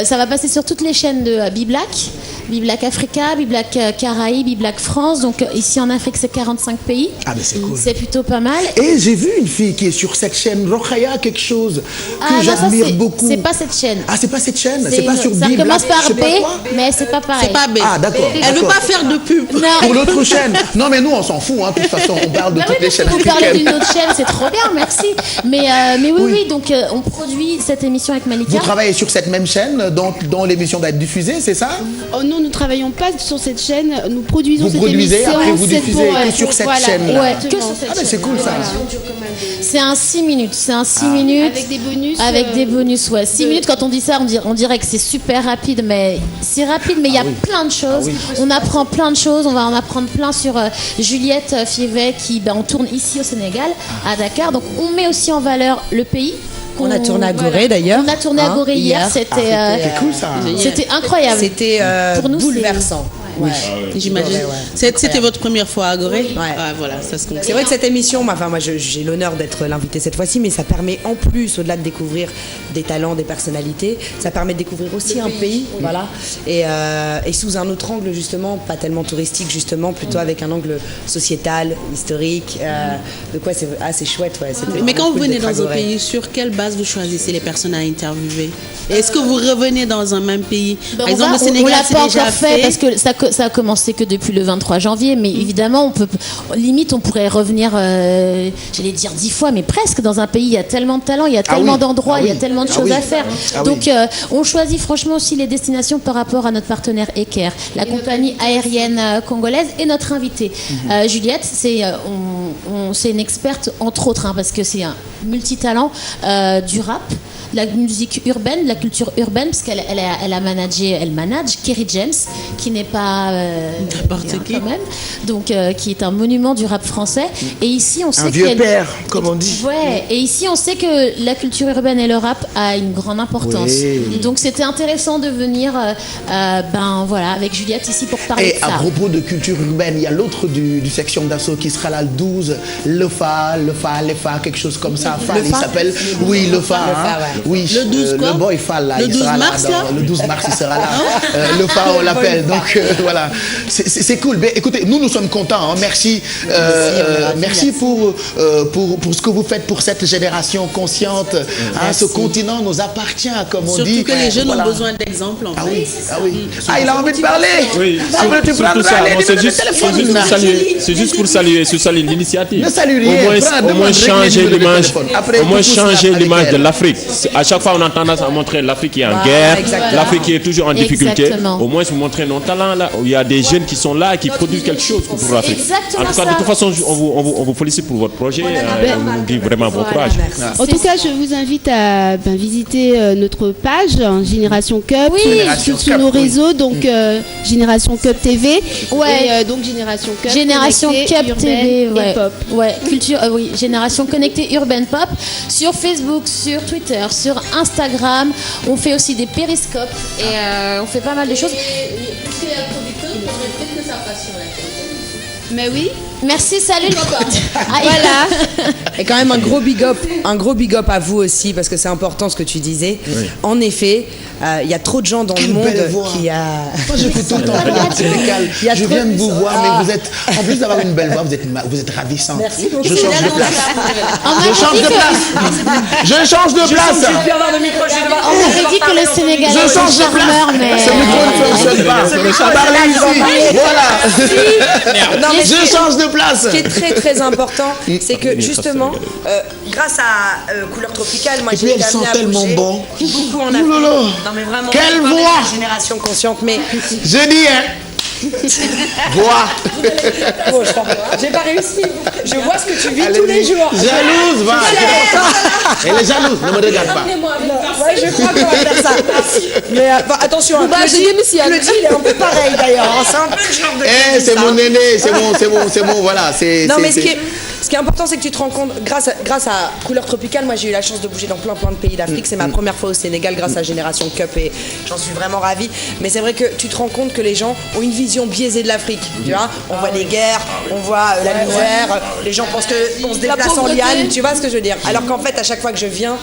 ça va passer sur toutes les chaînes de Biblac Africa, Biblac Caraïbes, Biblac France, donc ici en Afrique c'est 45 pays. Ah mais c'est cool. C'est plutôt pas mal. Et j'ai vu une fille qui est sur cette chaîne, Rokhaya quelque chose, que j'admire beaucoup. C'est pas cette chaîne. Ah c'est pas cette chaîne, c'est pas sur Biblac. Ça commence par B, mais c'est pas pareil. C'est pas B. Ah d'accord. Elle veut pas faire de pub. Pour l'autre chaîne. Non mais nous on s'en fout, de toute façon on parle de toutes les chaînes africaines. Vous parlez d'une autre chaîne, c'est trop bien, merci. Mais oui, donc on produit cette émission avec Malika. Vous travaillez sur cette même chaîne dont l'émission va être diffusée, c'est ça? Oh non, nous ne travaillons pas sur cette chaîne, nous produisons cette produisez, émission. Après vous diffusez que sur cette chaîne-là. Ouais, que sur cette chaîne. C'est cool ça. C'est un 6 minutes, minutes. Avec des bonus. Avec des bonus, 6 minutes, quand on dit ça, on dirait que c'est super rapide, mais c'est rapide, mais il y a plein de choses. On apprend plein de choses, on va en apprendre plein sur Juliette Févet qui on tourne ici au Sénégal, à Dakar, donc on met aussi en valeur le pays. On a tourné à Gorée d'ailleurs. On a tourné à Gorée hier, c'était cool ça. C'était incroyable. C'était pour nous bouleversant. Oui. J'imagine. C'était votre première fois à Gorée. Ah, voilà, ça se comprend. C'est vrai que cette émission, moi j'ai l'honneur d'être l'invité cette fois-ci, mais ça permet en plus, au-delà de découvrir des talents, des personnalités, ça permet de découvrir aussi un pays, voilà, et sous un autre angle justement, pas tellement touristique justement, plutôt avec un angle sociétal, historique, de quoi c'est chouette, ouais. Mais quand vous venez dans un pays, sur quelle base vous choisissez les personnes à interviewer? Est-ce que vous revenez dans un même pays? Par exemple, le Sénégal, on l'a c'est pas déjà encore fait parce que ça a commencé que depuis le 23 janvier, mais évidemment, on pourrait revenir, j'allais dire 10 fois, mais presque. Dans un pays, il y a tellement de talents, il y a tellement d'endroits, il y a tellement de choses à faire. Donc, on choisit franchement aussi les destinations par rapport à notre partenaire Eker, la compagnie aérienne congolaise, et notre invitée. Juliette, c'est une experte, entre autres, parce que c'est un multitalent du rap, la musique urbaine, la culture urbaine, parce qu'elle elle manage Kerry James, qui n'est pas n'importe qui quand même, donc qui est un monument du rap français. Et ici, on sait un vieux père, comme on dit. Ouais. Et ici, on sait que la culture urbaine et le rap a une grande importance. Oui. Donc, c'était intéressant de venir, avec Juliette ici pour parler de ça. Et à propos de culture urbaine, il y a l'autre du section d'assaut qui sera là le 12, l'EFA, quelque chose comme ça. Il s'appelle. Oui, l'EFA. Oui, le 12 quoi? Le boy Fall là, le 12 mars là. Le 12 mars il sera là. Le Fa on l'appelle. Donc voilà, c'est cool. Mais écoutez, nous sommes contents. Hein. Merci pour ce que vous faites pour cette génération consciente. Hein, ce continent nous appartient, comme on dit. Surtout que les jeunes ont besoin d'exemples. Il a envie de parler. Oui. C'est juste pour saluer l'initiative. Ne salue rien. Au moins changer l'image de l'Afrique. À chaque fois, on a tendance à montrer l'Afrique qui est en guerre, l'Afrique qui est toujours en difficulté. Exactement. Au moins, vous montrez nos talents là. Il y a des jeunes qui sont là et qui produisent quelque chose pour l'Afrique. Exactement. En tout cas, de toute façon, on vous félicite pour votre projet. On vous dit vraiment bon courage. En tout cas, je vous invite à visiter notre page Génération Cup sur nos réseaux, donc Génération Cup TV, et donc Génération Cup Cup TV, pop. Culture, Génération Connectée Urbaine Pop sur Facebook, sur Twitter, sur Instagram. On fait aussi des périscopes et on fait pas mal de choses. Puisqu'il y a un producteur, on devrait peut-être que ça passe sur la télé. Mais oui. Merci, salut. Voilà. Et quand même un gros big up à vous aussi, parce que c'est important ce que tu disais. Oui. En effet, il y a trop de gens dans le monde qui a. Moi, je fais tout le temps. Je viens de vous voir, mais vous êtes, en plus d'avoir une belle voix, vous êtes ravissant. Merci beaucoup. Je change de place. Je change de place. On avait dit que le Sénégal est charmeur, mais ce micro ne fonctionne pas. Parlez ici. Voilà. Je change de place. Ce qui est très très important, c'est que justement, grâce à Couleur Tropicale, moi j'ai été amenée à bouger beaucoup en Afrique. Non mais vraiment. Quelle voix! Génération consciente, mais. Je dis voix. Bon, j'ai pas réussi. Je vois ce que tu vis tous les jours. Jalouse, va. Elle est jalouse, ne me regarde pas. Ouais, je crois qu'on va faire ça. Mais attention, le deal est un peu pareil d'ailleurs. C'est un peu le genre de. C'est mon aîné, c'est mon, voilà. Non, mais ce qui est important, c'est que tu te rends compte, grâce à Couleur Tropicale, moi j'ai eu la chance de bouger dans plein de pays d'Afrique. C'est ma première fois au Sénégal grâce à Génération Cup et j'en suis vraiment ravie. Mais c'est vrai que tu te rends compte que les gens ont une vision biaisée de l'Afrique. Tu vois, on voit les guerres, on voit la misère, les gens pensent qu'on se déplace en liane, tu vois ce que je veux dire. Alors qu'en fait, à chaque fois que je viens,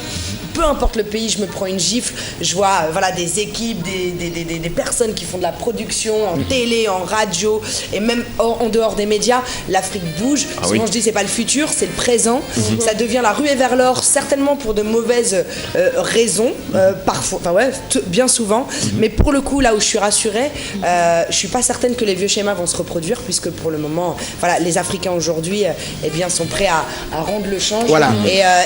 peu importe le pays, je me prends une gifle. Je vois des équipes, des personnes qui font de la production en télé, en radio et même en dehors des médias. L'Afrique bouge. Souvent je dis c'est pas le futur, c'est le présent. Ça devient la ruée vers l'or, certainement pour de mauvaises raisons, parfois, bien souvent. Mais pour le coup, là où je suis rassurée, je suis pas certaine que les vieux schémas vont se reproduire puisque pour le moment, les Africains aujourd'hui, sont prêts à rendre le change. Voilà.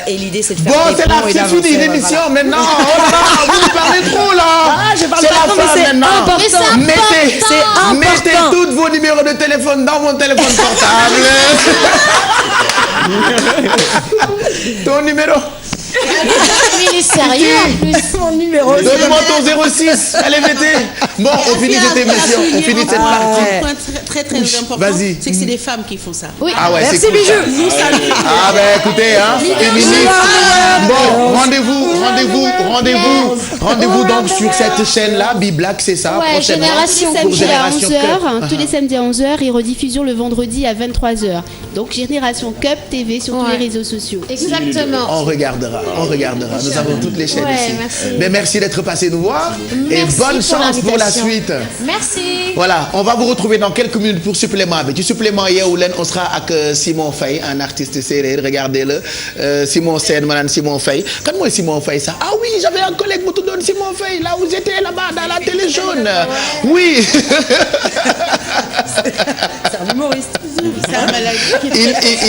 Et l'idée c'est de faire des ponts et d'avancer. L'émission maintenant, vous parlez trop là. Je parle pas trop, mais c'est important. Mettez tous vos numéros de téléphone dans mon téléphone portable. Ton numéro. Mais il est sérieux en plus. Mon numéro. Donne-moi ton 06. Allez, mettez. Bon, on finit cette émission. On finit cette partie. très très important, vas-y. c'est que c'est des femmes qui font ça. Oui. Ah ouais, Merci c'est cool, ça. Bijou. Nous saluons. Ah ben écoutez, hein, féministe. Bon, rendez-vous donc sur cette chaîne-là, Biblack, c'est ça, Ouais, prochainement. Génération Pour samedi à Génération 11h, Cup. tous les samedis à 11h et rediffusion le vendredi à 23h. Donc Génération Cup TV sur tous Ouais. les réseaux sociaux. Exactement. On regardera. Nous avons toutes les chaînes Ouais, ici. merci. Mais merci d'être passé nous voir et Merci bonne chance pour la l'invitation. suite. Merci. Voilà, on va vous retrouver dans quelques minutes pour supplément bi ci supplément Yeewu Leen on sera ak Simon Faye, un artiste séeréer, regardez-le. Simon Sène ma naan Simon Faye kan mooy Simon Faye sax ah oui j'avais un collègue bu tuddoon Simon Faye là où j'étais là-bas dans la télé jaune oui. C'est un humoriste. C'est un malade.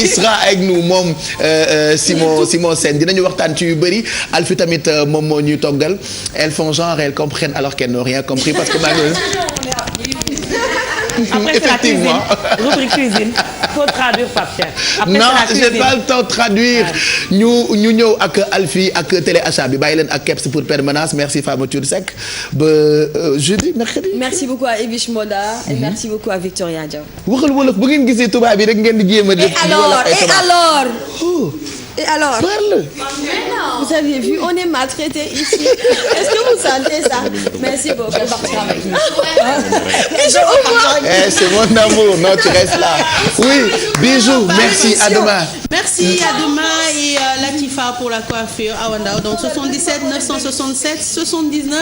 il sera avec nous moom Simon Sène dinañu waxtaan ci yu bëri Alfi tamit moom moo ñuy toggal elles font genre elles comprennent alors qu'elles n'ont rien compris parce que Après, effectivement. c'est la cuisine. Rubrique cuisine. Faut traduire, Pape Cheikh. Après, Non, c'est la j'ai cuisine. pas le temps de traduire. ñu ñëw ak Alfi ak téléachat bi bàyyi leen ak Kebs pour permanence merci Famathioune Seck ba jeudi mercredi. Merci beaucoup à Evish Moda et merci beaucoup à Victoria Diaw. waxal wolof bu ngeen gisee tubaab bi rek ngeen di jéem a def. Et alors Parle. Vous avez vu, on est maltraité ici. Est-ce que vous sentez ça? Merci beaucoup. Elle va travailler. C'est mon amour, non tu restes là. Oui, bisous, merci, à demain. Merci, à demain et Latifa pour la coiffure à Wandao. Donc 77 967 79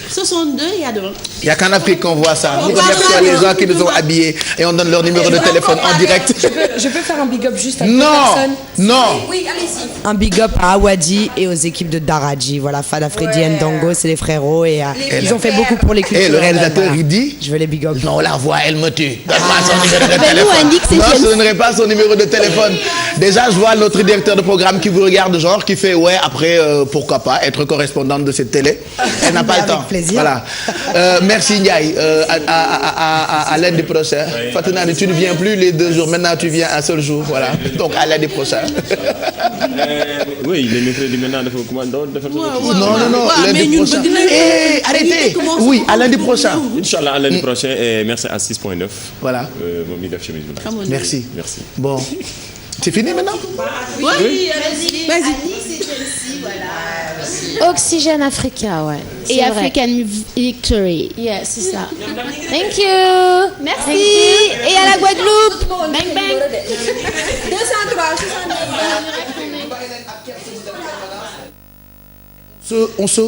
62 et à demain. Il n'y a qu'en Afrique qu'on voit ça. Nous remercions les gens qui nous ont habillés et on donne leur numéro de téléphone en direct. Je peux faire un big up juste à deux Non, personnes. non. Oui, allez-y. Un big up à Awadi et aux équipes de Daraji. Voilà, Fada Freddy et Ndango, c'est les frérots et ils ont fait beaucoup pour les cultures. Et le réalisateur, voilà. il dit Je veux les big up. non, la voix, elle me tue. Donne-moi son numéro de Ben, nous, téléphone. Annick, c'est Non, James. je ne donnerai pas son numéro de téléphone. Déjà, je vois notre directeur de programme qui vous regarde, genre, qui fait ouais, après, pourquoi pas, être correspondante de cette télé. Elle n'a pas le Avec temps. plaisir. Voilà. Merci Ndiaye. À lundi prochain. Fatina, tu ne viens plus les 2 jours. Maintenant, tu viens un seul jour. Voilà. Donc, à lundi prochain. Oui, les mercredis maintenant, il faut commander. Non, lundi prochain. Arrêtez. Oui, à lundi prochain. Inch'Allah, à lundi prochain. Et merci à 6.9. Voilà. Mon midaf chemise. Merci. Merci. Bon. C'est fini maintenant? Oui, vas-y. Oxygène Africa, ouais. Et C'est vrai. African Victory. Yeah, c'est ça. Thank you. Merci. Et à la Guadeloupe. Bang bang. 203. On se